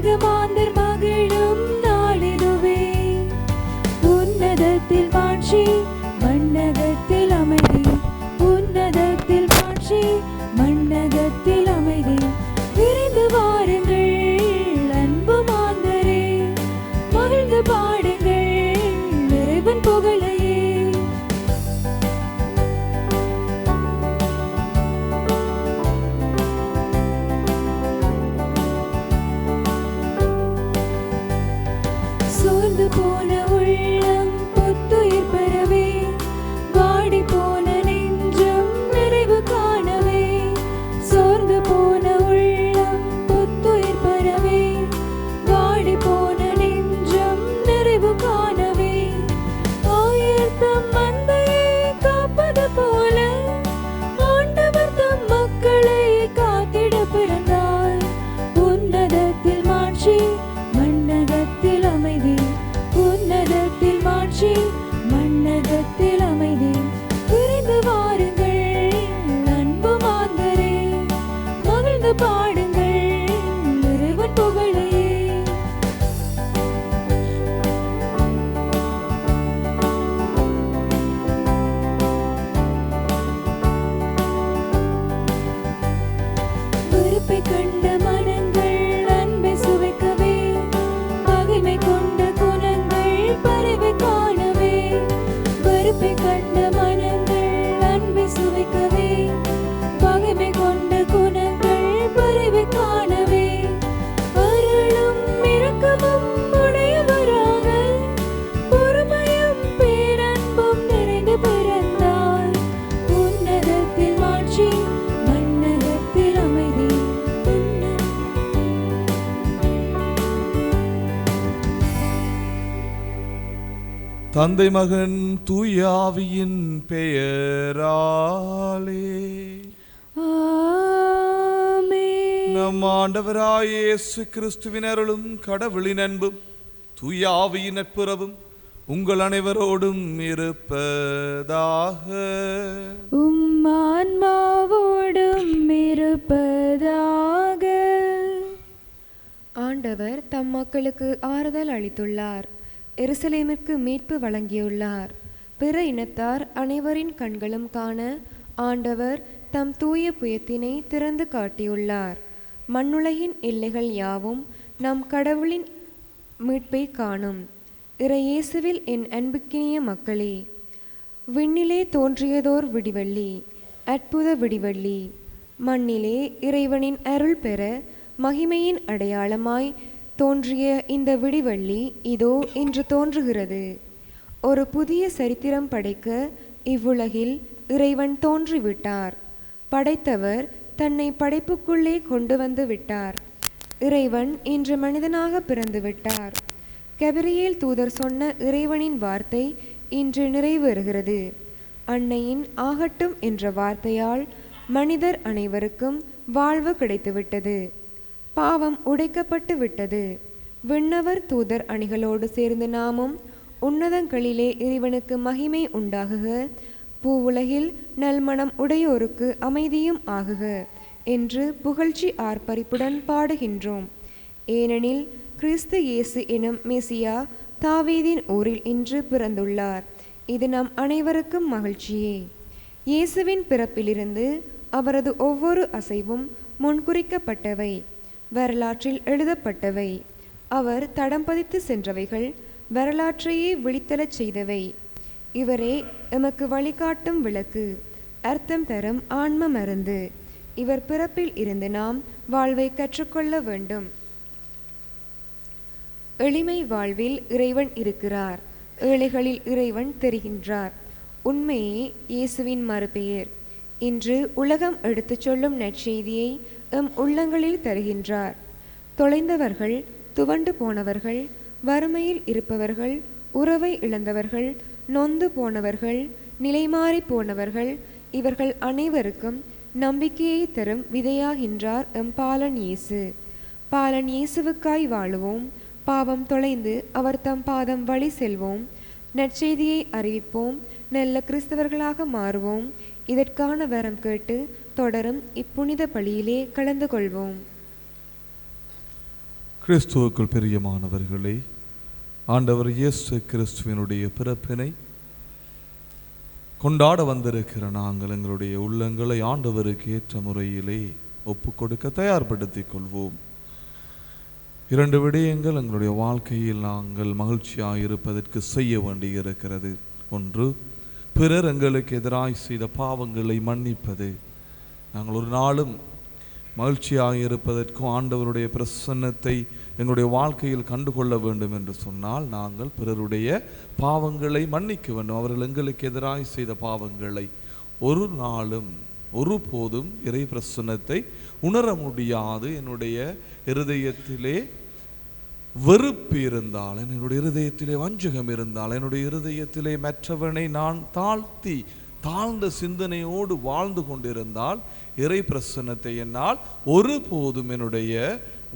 உலகமாந்தர் மகிழும் நாளிதுவே. உன்னதத்தில் மாட்சி, மண்ணகத்தில் அமைதி. உன்னதத்தில் மாட்சி, மண்ணகத்தில் அமைதி. விரைந்து வாருங்கள் அன்பு மாந்தரே, மகிழ்ந்து பாடுங்கள் இறைவன் புகழையே. சோர்ந்து போன உள்ளம் புத்துயிர் பெறவே, வாடி போன நெஞ்சம் நிறைவு காணவே. சோர்ந்து போன உள்ளம் புத்துயிர் பெறவே, வாடி போன நெஞ்சம் நிறைவு காணவே. ஆயர்தம் மந்தையை காப்பது போல ஆண்டவர் தம் மக்களை காத்திட பிறந்தார். உன்னதத்தில் மாட்சி, மண்ணகத்தில் அமைதி. உன்னதத்தில் மாட்சி, மண்ணகத்தில் அமைதி. விரைந்து வாருங்கள் அன்பு மாந்தரே, மகிழ்ந்து பாடுங்கள் இறைவன் புகழையே. வெறுப்பை கண்ட மனங்கள் அன்பை சுவைக்கவே, பகைமை கொண்ட குணங்கள் பறவை காணவே. வெறுப்பை கண்ட மனங்கள் அன்பை சுவைக்கவே, பகைமை கொண்ட குணங்கள் பறவை காணவே. அருளும் இரக்கமும் உடையவராக, பொறுமையும் பேரன்பும் நிறைந்து பிறந்தார். உன்னதத்தில் மாட்சி, மண்ணகத்தில் அமைதி. தந்தை மகன் தூய ஆவியின் பெயராலே ஆமென். நம் ஆண்டவராய இயேசு கிறிஸ்துவின் அருளும் கடவுளின் அன்பும் தூய ஆவியின் நட்புறவும் உங்கள் அனைவரோடும் இருப்பதாக. உம் ஆன்மாவோடும் இருப்பதாக. ஆண்டவர் தம் மக்களுக்கு ஆறுதல் அளித்துள்ளார். எருசலேமிற்கு மீட்பு வழங்கியுள்ளார். பிற இனத்தார் அனைவரின் கண்களும் காண ஆண்டவர் தம் தூய புயத்தினை திறந்து காட்டியுள்ளார். மண்ணுலகின் எல்லைகள் யாவும் நம் கடவுளின் மீட்பை காணும். இறையேசுவில் என் அன்புக்கினிய மக்களே, விண்ணிலே தோன்றியதோர் விடிவெள்ளி, அற்புத விடிவெள்ளி. மண்ணிலே இறைவனின் அருள் பெற மகிமையின் அடையாளமாய் தோன்றிய இந்த விடிவெள்ளி இதோ இன்று தோன்றுகிறது. ஒரு புதிய சரித்திரம் படைக்க இவ்வுலகில் இறைவன் தோன்றிவிட்டார். படைத்தவர் தன்னை படைப்புக்குள்ளே கொண்டு வந்து விட்டார். இறைவன் இன்று மனிதனாக பிறந்து விட்டார். கபிரியேல் தூதர் சொன்ன இறைவனின் வார்த்தை இன்று நிறைவேறுகிறது. அன்னையின் ஆகட்டும் என்ற வார்த்தையால் மனிதர் அனைவருக்கும் வாழ்வு கிடைத்துவிட்டது. பாவம் உடைக்கப்பட்டு விட்டது. விண்ணவர் தூதர் அணிகளோடு சேர்ந்து நாமும் உன்னதங்களிலே இறைவனுக்கு மகிமை உண்டாகுக, பூவுலகில் நல்மணம் உடையோருக்கு அமைதியும் ஆகுக என்று புகழ்ச்சி ஆர்ப்பரிப்புடன் பாடுகின்றோம். ஏனெனில் கிறிஸ்து இயேசு எனும் மெசியா தாவீதின் ஊரில் இன்று பிறந்துள்ளார். இது நம் அனைவருக்கும் மகிழ்ச்சியே. இயேசுவின் பிறப்பிலிருந்து அவரது ஒவ்வொரு அசைவும் முன்குறிக்கப்பட்டவை, வரலாற்றில் எழுதப்பட்டவை. அவர் தடம் பதித்து சென்றவைகள் வரலாற்றையே விழித்தெழச் செய்தவை. இவரே எமக்கு வழிகாட்டும் விளக்கு, அர்த்தம் தரும் ஆன்ம மருந்து. இவர் பிறப்பில் இருந்து நாம் வாழ்வை கற்றுக்கொள்ள வேண்டும். எளிமை வாழ்வில் இறைவன் இருக்கிறார். ஏழைகளில் இறைவன் தெரிகின்றார். உண்மையே இயேசுவின் மறுபெயர். இன்று உலகம் எடுத்துச் சொல்லும் நற்செய்தியை எம் உள்ளங்களில் தருகின்றார். தொலைந்தவர்கள், துவண்டு போனவர்கள், வறுமையில் இருப்பவர்கள், உறவை இழந்தவர்கள், நொந்து போனவர்கள், நிலைமாறி போனவர்கள், இவர்கள் அனைவருக்கும் நம்பிக்கையை தரும் விதையாகின்றார் எம் பாலன் இயேசு. பாலன் இயேசுவுக்காய் வாழுவோம். பாவம் தொலைந்து அவர் தம் பாதம் வழி செல்வோம். நற்செய்தியை அறிவிப்போம். நல்ல கிறிஸ்தவர்களாக மாறுவோம். இதற்கான வரம் கேட்டு தொடரும் இப்புனித பலியிலே கலந்து கொள்வோம். கிறிஸ்துவுக்குள் பிரியமானவர்களே, ஆண்டவர் இயேசு கிறிஸ்துவினுடைய பிறப்பினை கொண்டாட வந்திருக்கிற நாங்கள் எங்களுடைய உள்ளங்களை ஆண்டவருக்கு ஏற்ற முறையிலே ஒப்பு கொடுக்க தயார்படுத்திக் கொள்வோம். 2 விடயங்கள் எங்களுடைய வாழ்க்கையில் நாங்கள் மகிழ்ச்சியாக இருப்பதற்கு செய்ய வேண்டியிருக்கிறது. ஒன்று, பிறர் எங்களுக்கு எதிராய் செய்த பாவங்களை மன்னிப்பது. நாங்கள் ஒரு நாளும் மகிழ்ச்சியாக இருப்பதற்கும் ஆண்டவருடைய பிரசன்னத்தை எங்களுடைய வாழ்க்கையில் கண்டுகொள்ள வேண்டும் என்று சொன்னால் நாங்கள் பிறருடைய பாவங்களை மன்னிக்க வேண்டும். அவர்கள் எங்களுக்கு எதிராய் செய்த பாவங்களை ஒரு நாளும் ஒருபோதும் இறை பிரசன்னத்தை உணர முடியாது. என்னுடைய இருதயத்திலே வெறுப்பு இருந்தால், என்னுடைய இருதயத்திலே வஞ்சகம் இருந்தால், என்னுடைய இருதயத்திலே மற்றவனை நான் தாழ்ந்த சிந்தனையோடு வாழ்ந்து கொண்டிருந்தால் இறை பிரசன்னத்தை என்னால் ஒருபோதும் என்னுடைய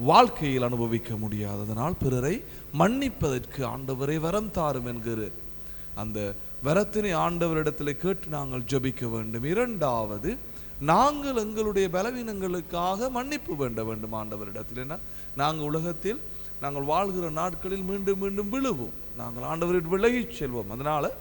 வாழ்க்கையில் அனுபவிக்க முடியாது. அதனால் பிறரை மன்னிப்பதற்கு ஆண்டவரை வரம் தாரும் என்கிற அந்த வரத்தினை ஆண்டவரிடத்தில் கேட்டு நாங்கள் ஜெபிக்க வேண்டும். 2வது, நாங்கள் எங்களுடைய பலவீனங்களுக்காக மன்னிப்பு வேண்ட வேண்டும் ஆண்டவரிடத்தில். ஏன்னா நாங்கள் உலகத்தில் நாங்கள் வாழ்கிற நாட்களில் மீண்டும் மீண்டும் விழுவோம், நாங்கள் ஆண்டவரிடம் விலகி செல்வோம். அதனால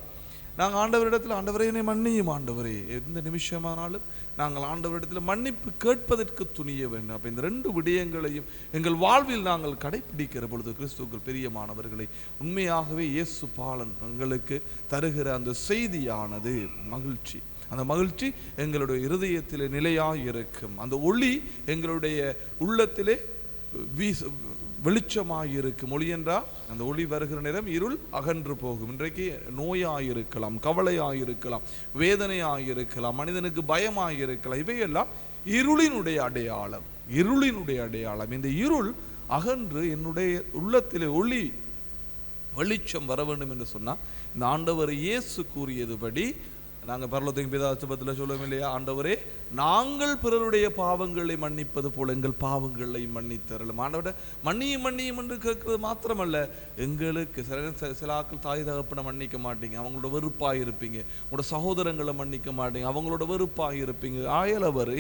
நாங்கள் ஆண்டவரிடத்தில், ஆண்டவரே என்னை மன்னியும் ஆண்டவரே, எந்த நிமிஷமானாலும் நாங்கள் ஆண்டவரிடத்தில் மன்னிப்பு கேட்பதற்கு துணிய வேண்டும். அப்போ இந்த 2 விடயங்களையும் எங்கள் வாழ்வில் நாங்கள் கடைபிடிக்கிற பொழுது கிறிஸ்துவுக்குள் பிரியமானவர்களை, உண்மையாகவே இயேசு பாலன் எங்களுக்கு தருகிற அந்த செய்தியானது மகிழ்ச்சி. அந்த மகிழ்ச்சி எங்களுடைய இருதயத்திலே நிலையாக இருக்கும். அந்த ஒளி எங்களுடைய உள்ளத்திலே வெளிச்சமாயிருக்கும். ஒளி என்றால் அந்த ஒளி வருகிற நேரம் இருள் அகன்று போகும். இன்றைக்கு நோயாயிருக்கலாம், கவலையாயிருக்கலாம், வேதனையாயிருக்கலாம், மனிதனுக்கு பயமாயிருக்கலாம். இவையெல்லாம் இருளினுடைய அடையாளம். இந்த இருள் அகன்று என்னுடைய உள்ளத்திலே ஒளி வெளிச்சம் வர வேண்டும் என்று சொன்னால் இந்த ஆண்டவர் இயேசு கூறியதுபடி நாங்கள் பரலோகத்தின் பிதா ஜெபத்தில் சொல்லுவோம் இல்லையா, ஆண்டவரே நாங்கள் பிறருடைய பாவங்களை மன்னிப்பது போல எங்கள் பாவங்களை மன்னித்தரலும். ஆண்டவரை மன்னியும் என்று கேட்கறது மாத்திரமல்ல, எங்களுக்கு சில ஆக்கள் தாய் தகப்பனை மன்னிக்க மாட்டீங்க, அவங்களோட வெறுப்பாக இருப்பீங்க. உங்களோட சகோதரங்களை மன்னிக்க மாட்டீங்க, அவங்களோட வெறுப்பாக இருப்பீங்க. அயலவர்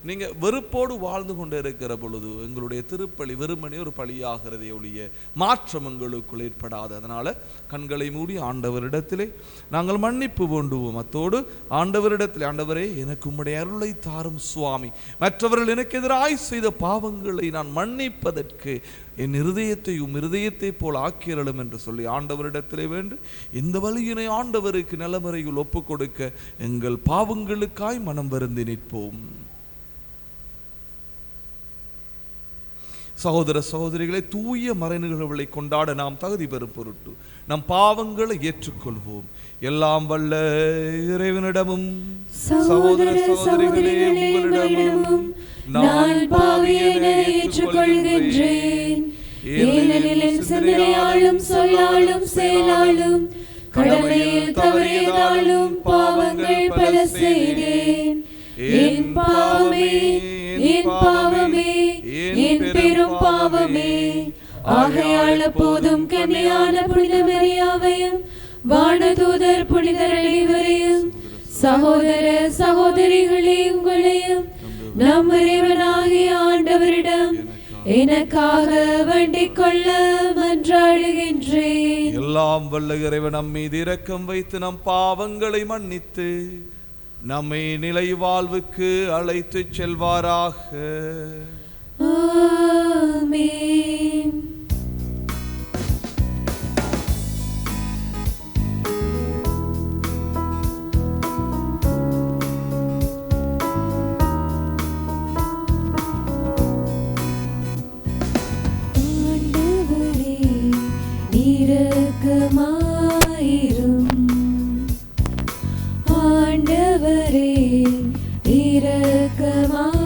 நீங்கள் வெறுப்போடு வாழ்ந்து கொண்டே இருக்கிற பொழுது எங்களுடைய திருப்பலி வெறுமனே ஒரு பலியாகிறதே ஒழிய மாற்றம் எங்களுக்குள் ஏற்படாது. அதனால் கண்களை மூடி ஆண்டவரிடத்திலே நாங்கள் மன்னிப்பு வேண்டுவோம். அத்தோடு ஆண்டவரிடத்திலே, ஆண்டவரே எனக்கு உம்முடைய அருளை தாரும் சுவாமி, மற்றவர்கள் எனக்கு எதிராய் செய்த பாவங்களை நான் மன்னிப்பதற்கு என் இருதயத்தை போல் ஆக்கிரலும் என்று சொல்லி ஆண்டவரிடத்திலே வேண்டு இந்த வழியினை ஆண்டவருக்கு நிலமறையில் ஒப்பு கொடுக்க எங்கள் பாவங்களுக்காய் மனம் வருந்தி நிற்போம். சகோதர சகோதரிகளை, தூய மறைநிகழ்வுகளை கொண்டாட நாம் தகுதி பெறும் பொருட்டு நம் பாவங்களை ஏற்றுக்கொள்வோம். எல்லாம் வல்ல இறைவனிடமும் சகோதர சகோதரிகளே உங்களிடமும் நான் பாவியனை ஏற்றுக்கொள்கின்றேன். ஏனெனில் சிந்தனையாலும் சொல்லாலும் செயலாலும் கடமையில் தவறியதாலும் பாவங்கள் பல செய்தேன். என் பாவமே என் பெரும் பாவமே. ஆகையால் போதும் கன்னியான புனித மரியாவையும் வானதூதர் புனிதர் அனைவரையும் சகோதர சகோதரிகளே உங்களையும் நம் இறைவனாகிய ஆண்டவரிடம் எனக்காக வேண்டிக் கொள்ள மன்றாடுகின்றேன். எல்லாம் வல்ல இறைவன் நம் மீது இரக்கம் வைத்து நம் பாவங்களை மன்னித்து நம்மை நிலை வாழ்வுக்கு அழைத்து செல்வாராக. ஆமென். ஆண்டவரே இரக்கமாயிரும். ஆண்டவரே இரக்கமாயிரும்.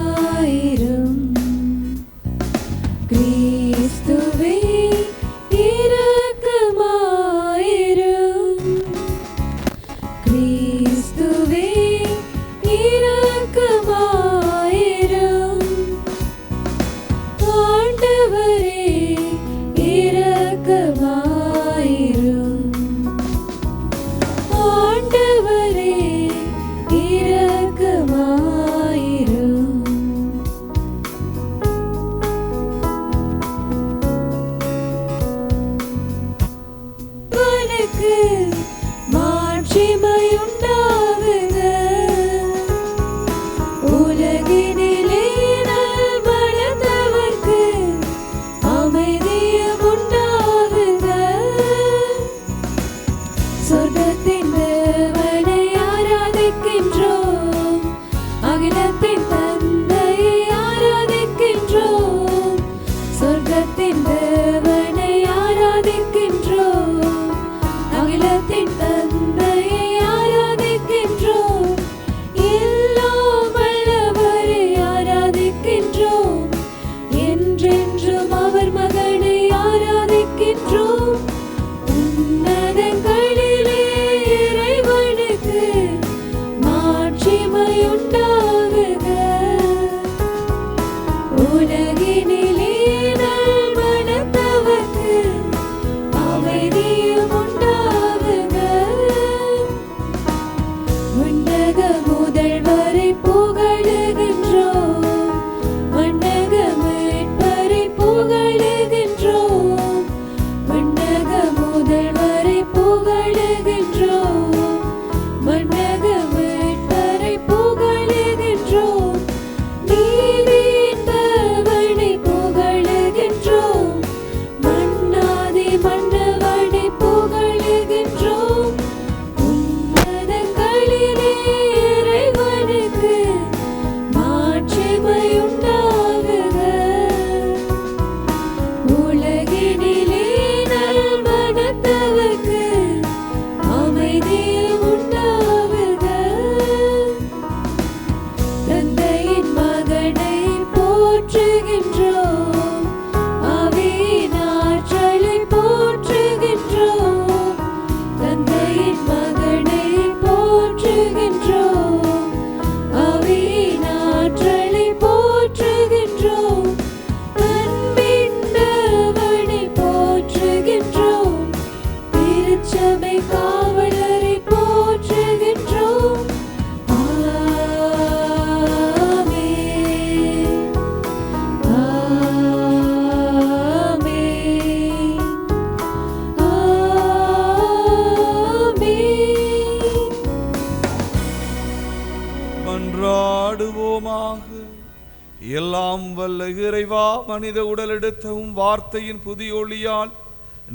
மனித உடல் எடுத்தவும் வார்த்தையின் புதிய ஒளியால்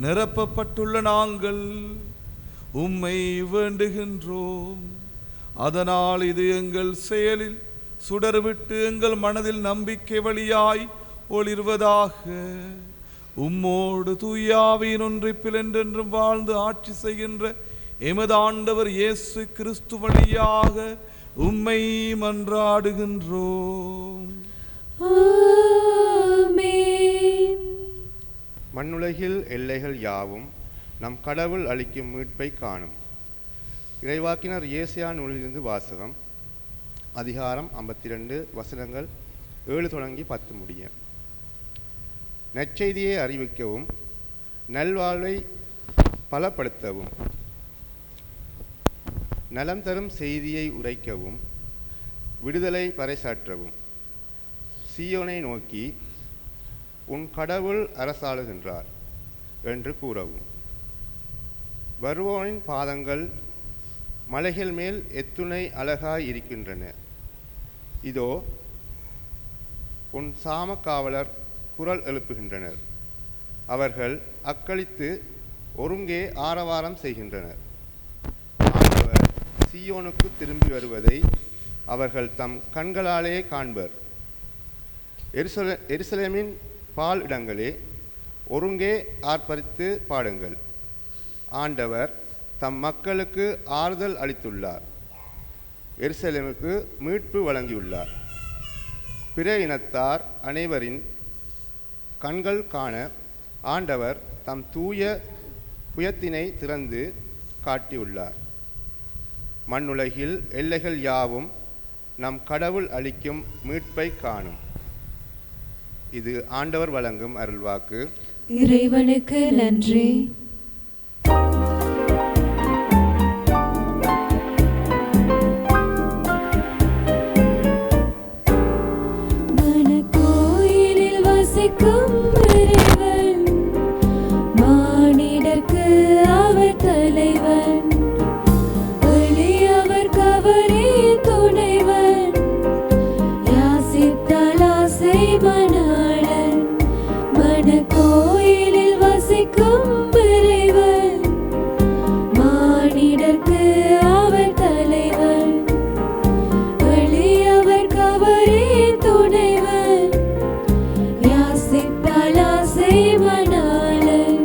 நிரப்பப்பட்டுள்ள நாங்கள் உம்மை வேண்டுகின்றோம். அதனால் இது எங்கள் செயலில் சுடர்விட்டு எங்கள் மனதில் நம்பிக்கை வழியாய் ஒளிர்வதாக. உம்மோடு தூயாவின் ஒன்றிப்பில் என்றென்றும் வாழ்ந்து ஆட்சி செய்கின்ற எமது ஆண்டவர் இயேசு கிறிஸ்து வழியாக உம்மை மன்றாடுகின்றோம். ஆமென். மண்ணுலகில் எல்லைகள் யாவும் நம் கடவுள் அளிக்கும் மீட்பை காணும். இறைவாக்கினர் ஏசாயா நூலிலிருந்து வாசகம். அதிகாரம் 52 வசனங்கள் 7 தொடங்கி 10 முடிய. நற்செய்தியை அறிவிக்கவும் நல்வாழ்வை பலப்படுத்தவும் நலம் தரும் செய்தியை உரைக்கவும் விடுதலை பறைசாற்றவும் சீயோனை நோக்கி உன் கடவுள் அரசாளுகின்றார் என்று கூறவும். வருவோனின் பாதங்கள் மலைகள் மேல் எத்துணை அழகாய் இருக்கின்றன. இதோ உன் சாமக்காவலர் குரல் எழுப்புகின்றனர். அவர்கள் அக்களித்து ஒருங்கே ஆரவாரம் செய்கின்றனர். ஆண்டவர் சீயோனுக்கு திரும்பி வருவதை அவர்கள் தம் கண்களாலே காண்பர். எருசலேமின் பால் இடங்களே, ஒருங்கே ஆர்ப்பரித்து பாடுங்கள். ஆண்டவர் தம் மக்களுக்கு ஆறுதல் அளித்துள்ளார். எருசலேமுக்கு மீட்பு வழங்கியுள்ளார். பிற இனத்தார் அனைவரின் கண்கள் காண ஆண்டவர் தம் தூய புயத்தினை திறந்து காட்டியுள்ளார். மண்ணுலகில் எல்லைகள் யாவும் நம் கடவுள் அளிக்கும் மீட்பை காணும். இது ஆண்டவர் வழங்கும் அருள்வாக்கு. இறைவனுக்கு நன்றி. மனக்கோயிலில் வசிக்கும் இறைவன், மானிடர்க்கு அவர் தலைவன், எளியவர்க்கு அவரே துணைவன், யாசித்தால் ஆசை மணாளன். மனக்கோயிலில் வசிக்கும் இறைவன், மானிடர்க்கு அவர் தலைவன், எளியவர்க்கு அவரே துணைவன், யாசித்தால் ஆசை மணாளன்.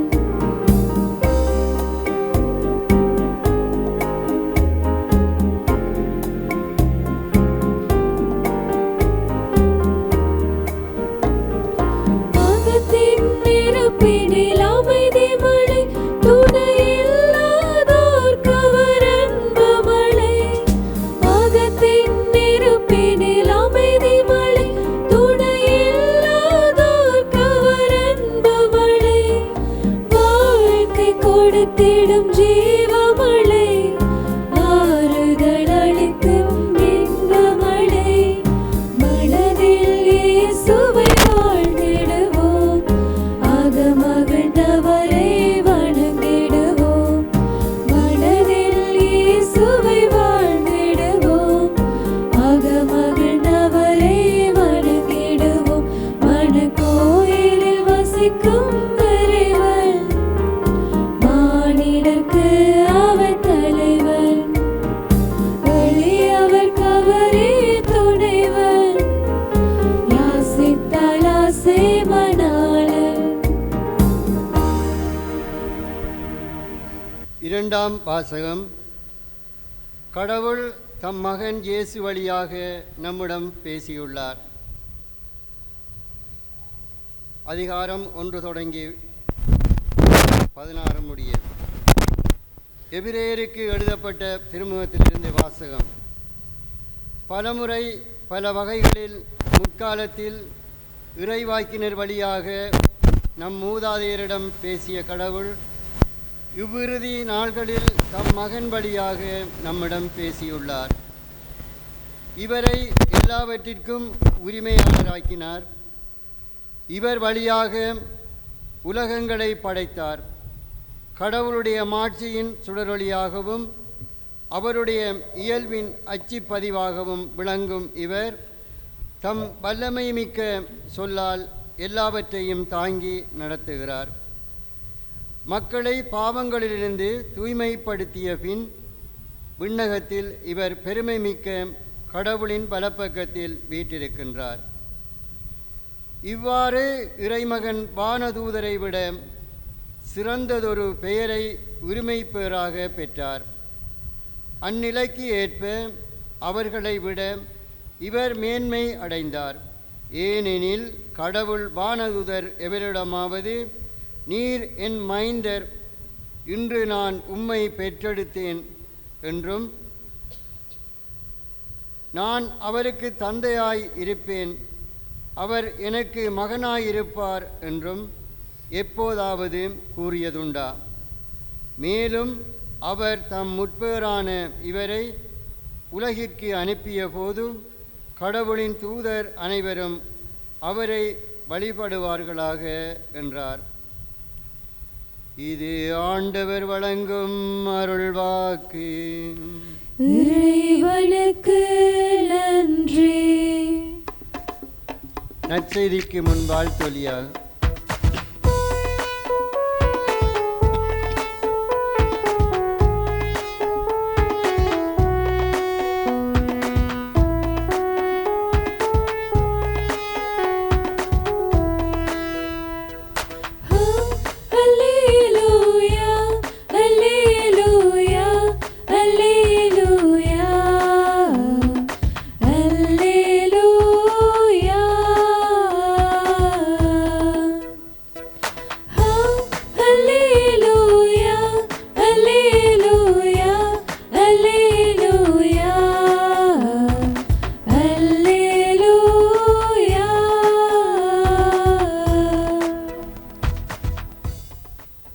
அகத்தின் நெருப்பினில் அமைதி மழை, துணையில்லாதோர்க்கு அவர் அன்பு மழை. அகத்தின் நெருப்பினில் அமைதி மழை, துணையில்லாதோர்க்கு அவர் அன்பு மழை. வாழ்க்கை கொடுத்திடும் ஜீவமழை, ஆறுதல் அளிக்கும் இன்ப மழை. மனதில் இயேசுவை வாழ்ந்திடுவோம், அகமகிழ்ந்தவரை வணங்கிடுவோம். மனதில் இயேசுவை வாழ்ந்திடுவோம், அகமகிழ்ந்தவரை வணங்கிடுவோம். மனக்கோயிலில் வசிக்கும் இறைவன், மானிடர்க்கு அவர் தலைவன், எளியவர்க்கு அவரே துணைவன், யாசித்தால் ஆசை மணாளன். இரண்டாம் வாசகம். கடவுள் தம் மகன் இயேசு வழியாக நம்மிடம் பேசியுள்ளார். அதிகாரம் 1 தொடங்கி 16 முடிய. எபிரேயருக்கு எழுதப்பட்ட திருமுகத்திலிருந்து வாசகம். பலமுறை பல வகைகளில் முற்காலத்தில் இறைவாக்கினர் வழியாக நம் மூதாதையரிடம் பேசிய கடவுள் இவ்விறுதி நாள்களில் தம் மகன் வழியாக நம்மிடம் பேசியுள்ளார். இவரை எல்லாவற்றிற்கும் உரிமையாளராக்கினார். இவர் வழியாக உலகங்களை படைத்தார். கடவுளுடைய மாட்சியின் சுடரொளியாகவும் அவருடைய இயல்பின் அச்சிப்பதிவாகவும் விளங்கும் இவர் தம் வல்லமை மிக்க சொல்லால் எல்லாவற்றையும் தாங்கி நடத்துகிறார். மக்களை பாவங்களிலிருந்து தூய்மைப்படுத்திய பின் விண்ணகத்தில் இவர் பெருமை மிக்க கடவுளின் வலப்பக்கத்தில் வீற்றிருக்கின்றார். இவ்வாறு இறைமகன் வானதூதரை விட சிறந்ததொரு பெயரை உரிமை பெயராக பெற்றார். அந்நிலைக்கு ஏற்ப அவர்களை விட இவர் மேன்மை அடைந்தார். ஏனெனில் கடவுள் வானதூதர் எவரிடமாவது, நீர் என் மைந்தர், இன்று நான் உம்மை பெற்றெடுத்தேன் என்றும், நான் அவருக்கு தந்தையாய் இருப்பேன், அவர் எனக்கு மகனாயிருப்பார் என்றும் எப்போதாவது கூறியதுண்டா? மேலும் அவர் தம் முற்பேரான இவரை உலகிற்கு அனுப்பிய போது கடவுளின் தூதர் அனைவரும் அவரை வழிபடுவார்களாக என்றார். இது ஆண்டவர் வழங்கும் அருள்வாக்கு. இறைவனுக்கு நன்றி. நற்செய்திக்கு முன்பால் தொலியாக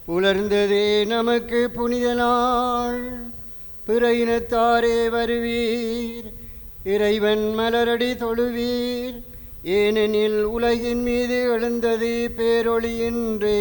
புலர்ந்ததே நமக்கு புனித நாள். பிற இனத்தாரே வருவீர், இறைவன் மலரடி தொழுவீர். ஏனெனில் உலகின் மீது எழுந்தது பேரொளியின்றே.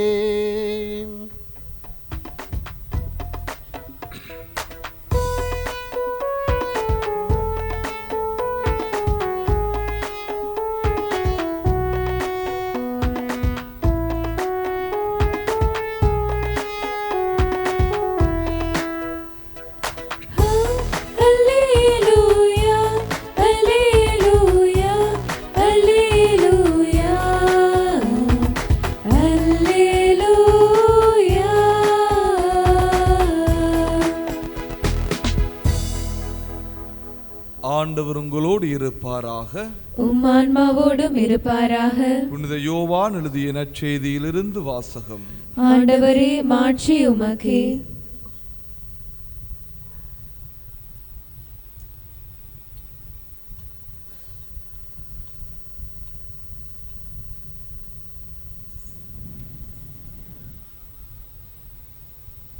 ஆண்டவர் உங்களோடு இருப்பாராக. உம் ஆன்மாவோடும் இருப்பாராக. புனித யோவான் எழுதிய நற்செய்தியிலிருந்து வாசகம். ஆண்டவரே, மாட்சி உமக்கே.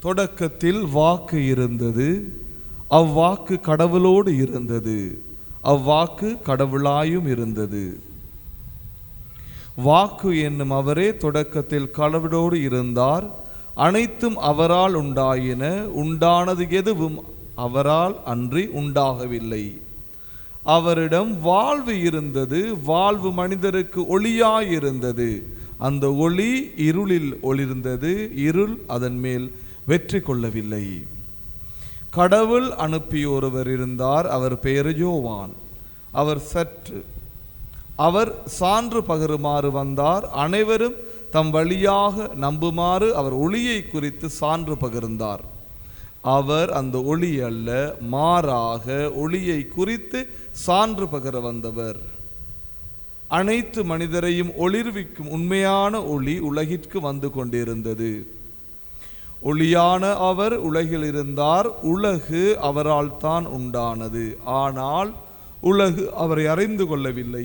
தொடக்கத்தில் வாக்கு இருந்தது, அவ்வாக்கு கடவுளோடு இருந்தது, அவ்வாக்கு கடவுளாயும் இருந்தது. வாக்கு என்னும் அவரே தொடக்கத்தில் கடவுளோடு இருந்தார். அனைத்தும் அவரால் உண்டாயின, உண்டானது எதுவும் அவரால் அன்றி உண்டாகவில்லை. அவரிடம் வாழ்வு இருந்தது, வாழ்வு மனிதருக்கு ஒளியாயிருந்தது. அந்த ஒளி இருளில் ஒளிர்ந்தது, இருள் அதன் மேல் வெற்றி கொள்ளவில்லை. கடவுள் அனுப்பிய ஒருவர் இருந்தார், அவர் பெயர் யோவான். அவர் சான்று பகருமாறு வந்தார். அனைவரும் தம் வழியாக நம்புமாறு அவர் ஒளியை குறித்து சான்று பகிர்ந்தார். அவர் அந்த ஒளி அல்ல, மாறாக ஒளியை குறித்து சான்று பகர வந்தவர். அனைத்து மனிதரையும் ஒளிர்விக்கும் உண்மையான ஒளி உலகிற்கு வந்து கொண்டிருந்தது. ஒளியான அவர் உலகில் இருந்தார். உலகு அவரால் தான் உண்டானது, ஆனால் உலகு அவரை அறிந்து கொள்ளவில்லை.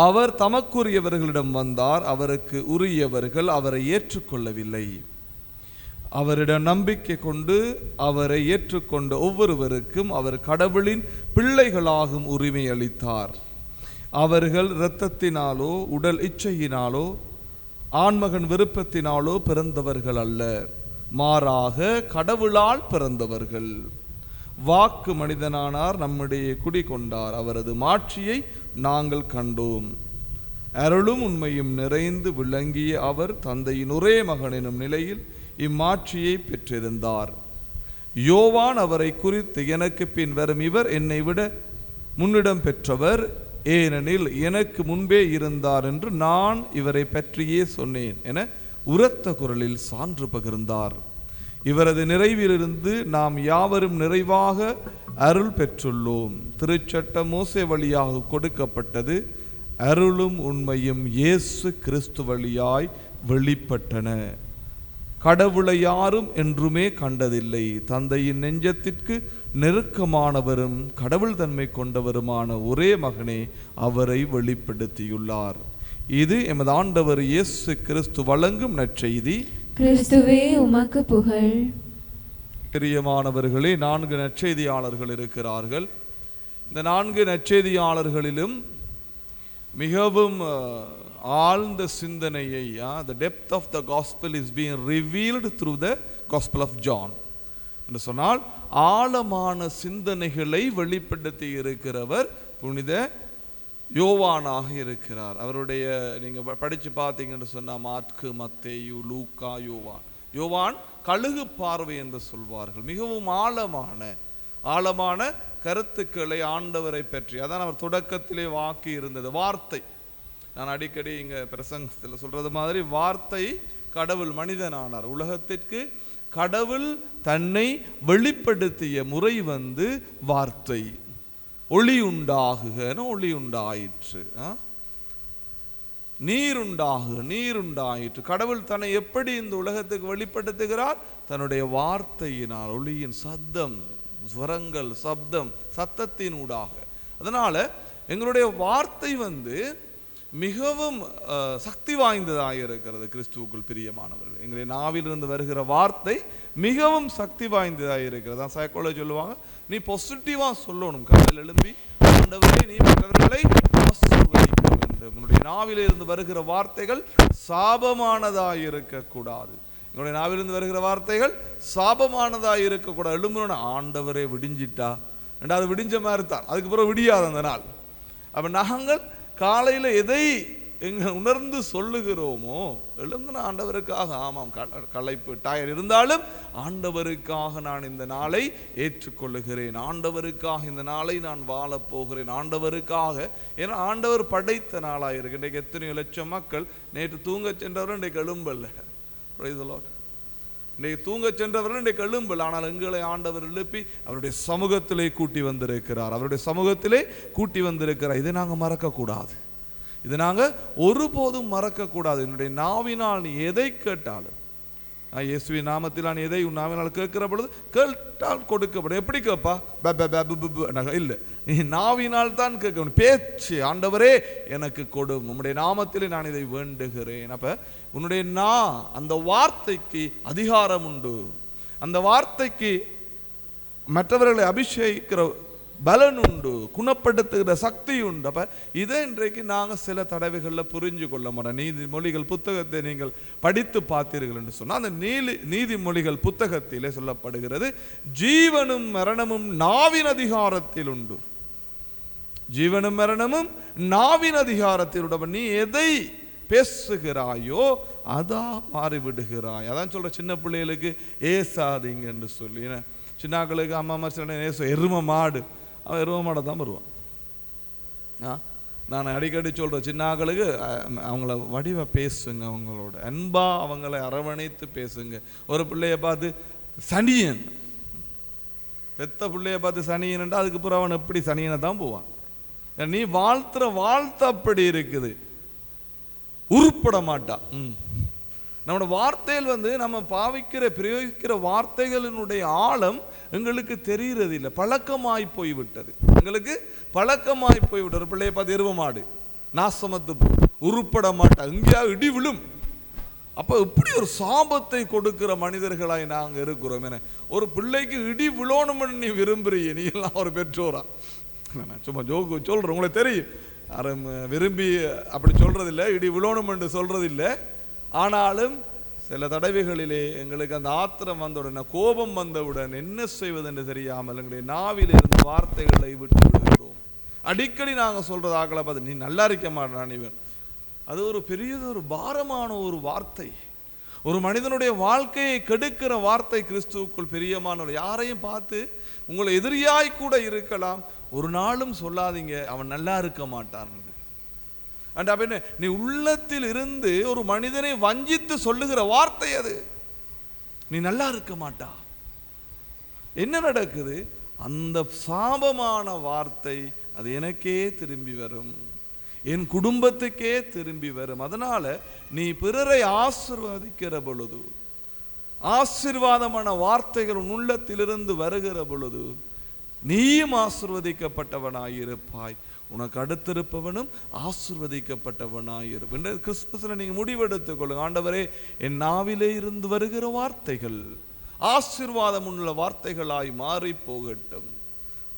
அவர் தமக்குரியவர்களிடம் வந்தார், அவருக்கு உரியவர்கள் அவரை ஏற்றுக்கொள்ளவில்லை. அவரிடம் நம்பிக்கை கொண்டு அவரை ஏற்றுக்கொண்ட ஒவ்வொருவருக்கும் அவர் கடவுளின் பிள்ளைகளாகும் உரிமை அளித்தார். அவர்கள் இரத்தத்தினாலோ உடல் இச்சையினாலோ ஆண்மகன் விருப்பத்தினாலோ பிறந்தவர்கள் அல்ல, மாறாக கடவுளால் பிறந்தவர்கள். வாக்கு மனிதனானார், நம்முடைய குடிகொண்டார். அவரது மாட்சியை நாங்கள் கண்டோம். அருளும் உண்மையும் நிறைந்து விளங்கிய அவர் தந்தையின் ஒரே மகன் எனும் நிலையில் இம்மாட்சியை பெற்றிருந்தார். யோவான் அவரை குறித்து, எனக்கு பின் வரும் இவர் என்னை விட முன்னிடம் பெற்றவர், ஏனெனில் எனக்கு முன்பே இருந்தார் என்று நான் இவரை பற்றியே சொன்னேன் என உரத்த குரலில் சான்று பகிர்ந்தார். இவரது நிறைவிலிருந்து நாம் யாவரும் நிறைவாக அருள் பெற்றுள்ளோம். திருச்சட்டம் மோசே வழியாக கொடுக்கப்பட்டது, அருளும் உண்மையும் இயேசு கிறிஸ்து வழியாய் வெளிப்பட்டன. கடவுளை யாரும் என்றுமே கண்டதில்லை. தந்தையின் நெஞ்சத்திற்கு நெருக்கமானவரும் கடவுள் தன்மை கொண்டவருமான ஒரே மகனே அவரை வெளிப்படுத்தியுள்ளார். இது எமது ஆண்டவர் இயேசு கிறிஸ்து வழங்கும் நற்செய்தி. கிறிஸ்துவே உமக்கு புகழ். பிரியமானவர்களே, 4 நற்செய்தியாளர்கள் இருக்கிறார்கள். இந்த 4 நற்செய்தியாளர்களிலும் மிகவும் ஆழ்ந்த சிந்தனையை, the depth of the gospel is being revealed through the gospel of John என்று சொன்னால், ஆழமான சிந்தனைகளை வெளிப்படுத்தி இருக்கிறவர் புனித யோவானாக இருக்கிறார். அவருடைய நீங்கள் படித்து பார்த்தீங்கன்னு சொன்னால் மாற்கு, மத்தேயு, லூக்கா, யோவான் கழுகு பார்வை என்று சொல்வார்கள். மிகவும் ஆழமான கருத்துக்களை ஆண்டவரை பற்றி, அதான் அவர் தொடக்கத்திலே வாக்கி இருந்தது வார்த்தை. நான் அடிக்கடி இங்கே பிரசங்கத்தில் சொல்றது மாதிரி, வார்த்தை கடவுள் மனிதனானார். உலகத்திற்கு கடவுள் தன்னை வெளிப்படுத்திய முறை வார்த்தை. ஒளி உண்டாகுகன்னு ஒளி உண்டாயிற்று, நீருண்டாயிற்று. கடவுள் தன்னை எப்படி இந்த உலகத்துக்கு வெளிப்படுத்துகிறார்? தன்னுடைய வார்த்தையினால், ஒளியின் சத்தம், ஸ்வரங்கள், சத்தத்தின் ஊடாக. அதனால எங்களுடைய வார்த்தை மிகவும் சக்தி வாய்ந்ததாக இருக்கிறது. கிறிஸ்துவுக்குள் பிரியமானவர்கள், எங்களுடைய நாவிலிருந்து வருகிற வார்த்தை மிகவும் சக்தி வாய்ந்ததாக இருக்கிறது. தான் சைக்காலஜி சொல்லுவாங்க, நீ பாசிட்டிவா சொல்லணும். காலையில் எழும்பி, ஆண்டவரே நீ மற்றவர்களை ஆசீர்வதிக்க வேண்டும். உன்னுடைய நாவிலிருந்து வருகிற வார்த்தைகள் சாபமானதாக இருக்கக்கூடாது. எங்களுடைய நாவிலிருந்து வருகிற வார்த்தைகள் சாபமானதாக இருக்கக்கூடாது. எழும்புன ஆண்டவரே விடிஞ்சிட்டா, ரெண்டாவது விடிஞ்ச மாதிரி தான், அதுக்கு பிறகு விடியாது அந்த நாள். அப்ப நாங்கள் காலையில் எதை உணர்ந்து சொல்லுகிறோமோ, எழுந்துன ஆண்டவருக்காக, ஆமாம் களைப்பு டயர் இருந்தாலும் ஆண்டவருக்காக நான் இந்த நாளை ஏற்றுக்கொள்ளுகிறேன், ஆண்டவருக்காக இந்த நாளை நான் வாழப்போகிறேன், ஆண்டவருக்காக. ஏன்னா ஆண்டவர் படைத்த நாளாக இருக்கு. இன்றைக்கு எத்தனையோ லட்சம் மக்கள் நேற்று தூங்க சென்றவர்கள் இன்றைக்கு எழும்பல்ல. இன்றைக்கு தூங்க சென்றவர்கள் இன்றைக்கு எழும்பல். ஆனால் எங்களை ஆண்டவர் எழுப்பி அவருடைய சமூகத்திலே கூட்டி வந்திருக்கிறார். இதை நாங்கள் மறக்கக்கூடாது. இதை நாங்கள் ஒருபோதும் மறக்கக்கூடாது. என்னுடைய நாவினால் நீ எதை கேட்டாலும், இயேசுவின் நாமத்தில் நான் எதை உன் நாவினால் கேட்கிற பொழுது கேட்டால் கொடுக்கப்படும். எப்படி கேட்பா? இல்லை, நீ நாவினால் தான் கேட்க. பேச்சு, ஆண்டவரே எனக்கு கொடும், உன்னுடைய நாமத்திலே நான் இதை வேண்டுகிறேன். அப்ப உன்னுடைய அந்த வார்த்தைக்கு அதிகாரம் உண்டு. அந்த வார்த்தைக்கு மற்றவர்களை அபிஷேகிக்கிற பலன் உண்டு, குணப்படுத்துகிற சக்தி உண்டு. அப்ப இதை இன்றைக்கு நாங்கள் சில தடவைகளில் புரிஞ்சு கொள்ள மாட்டோம். நீதிமொழிகள் புத்தகத்தை நீங்கள் படித்து பார்த்தீர்கள் என்று சொன்னால், அந்த நீதிமொழிகள் புத்தகத்திலே சொல்லப்படுகிறது, ஜீவனும் மரணமும் நாவின் அதிகாரத்தில் உண்டு. ஜீவனும் மரணமும் நாவின் அதிகாரத்தில் உண்டு. நீ எதை பேசுகிறாயோ அதான் மாறிவிடுகிறாய். அதான் சொல்ற, சின்ன பிள்ளைகளுக்கு ஏசாதீங்க என்று சொல்லி. சின்னாக்களுக்கு அம்மா சில எரும மாடு, அவன் எரும மாடை தான் வருவான். நான் அடிக்கடி சொல்கிறேன், சின்னாக்களுக்கு அவங்கள வடிவ பேசுங்க, அவங்களோட அன்பா அவங்களை அரவணைத்து பேசுங்க. ஒரு பிள்ளைய பார்த்து சனியன், பெத்த பிள்ளைய பார்த்து சனியன்டா, அதுக்கு பிறகு அவன் எப்படி சனியனை தான் போவான். நீ வாழ்த்துற வாழ்த்து அப்படி இருக்குது, உருப்பட மாட்டான். நம்மளோட வார்த்தைகள் நம்ம பிரயோகிக்கிற வார்த்தைகளினுடைய ஆழம் எங்களுக்கு தெரிகிறது இல்லை, பழக்கமாய் போய்விட்டது. எங்களுக்கு பழக்கமாய் போய்விட்டது. ஒரு பிள்ளையை பார்த்து எருவ மாடு, நாசமத்து போ, உருப்பட மாட்டா, எங்கேயா இடி விழும். அப்ப இப்படி ஒரு சாபத்தை கொடுக்கிற மனிதர்களாய் நாங்கள் இருக்கிறோம். என ஒரு பிள்ளைக்கு இடி விழணும்னு நீ விரும்புறீங்க, நீ எல்லாம் ஒரு பெற்றோரா? சும்மா ஜோக்கு சொல்றேன், உங்களுக்கு தெரியும், யாரும் விரும்பி அப்படி சொல்றதில்லை, இடி விழணும் என்று சொல்றதில்லை. ஆனாலும் சில தடவைகளிலே எங்களுக்கு அந்த ஆத்திரம் வந்தவுடன், கோபம் வந்தவுடன் என்ன செய்வது என்று தெரியாமல் எங்களுடைய நாவில் இருந்து வார்த்தைகளை விட்டு விடுகிறோம். அடிக்கடி நாங்கள் சொல்றது, ஆக்களை பார்த்து நீ நல்லா இருக்க மாட்டான், இவன் அது ஒரு பெரியதொரு பாரமான ஒரு வார்த்தை. ஒரு மனிதனுடைய வாழ்க்கையை கெடுக்கிற வார்த்தை கிறிஸ்துவுக்குள் பிரியமானவர். யாரையும் பார்த்து உங்களை எதிரியாய் கூட இருக்கலாம், ஒரு நாளும் சொல்லாதீங்க அவன் நல்லா இருக்க மாட்டான். நீ உள்ளத்தில் இருந்து ஒரு மனிதனை வஞ்சித்து சொல்லுகிற வார்த்தை அது. நீ நல்லா இருக்க மாட்டா. என்ன நடக்குது? அந்த சாபமான வார்த்தை அது எனக்கே திரும்பி வரும், என் குடும்பத்துக்கே திரும்பி வரும். அதனால நீ பிறரை ஆசீர்வதிக்கிற பொழுது, ஆசீர்வாதமான வார்த்தைகள் உன் உள்ளத்திலிருந்து வருகிற பொழுது நீயும் ஆசீர்வதிக்கப்பட்டவனாயிருப்பாய், உனக்கு அடுத்திருப்பவனும் ஆசீர்வதிக்கப்பட்டவனாயிருப்பாய். கிறிஸ்துமஸ்ல நீங்க முடிவெடுத்துக் கொள்ளுங்க, ஆண்டவரே என் நாவிலே இருந்து வருகிற வார்த்தைகள் ஆசீர்வாதம் உள்ள வார்த்தைகளாய் மாறி போகட்டும்.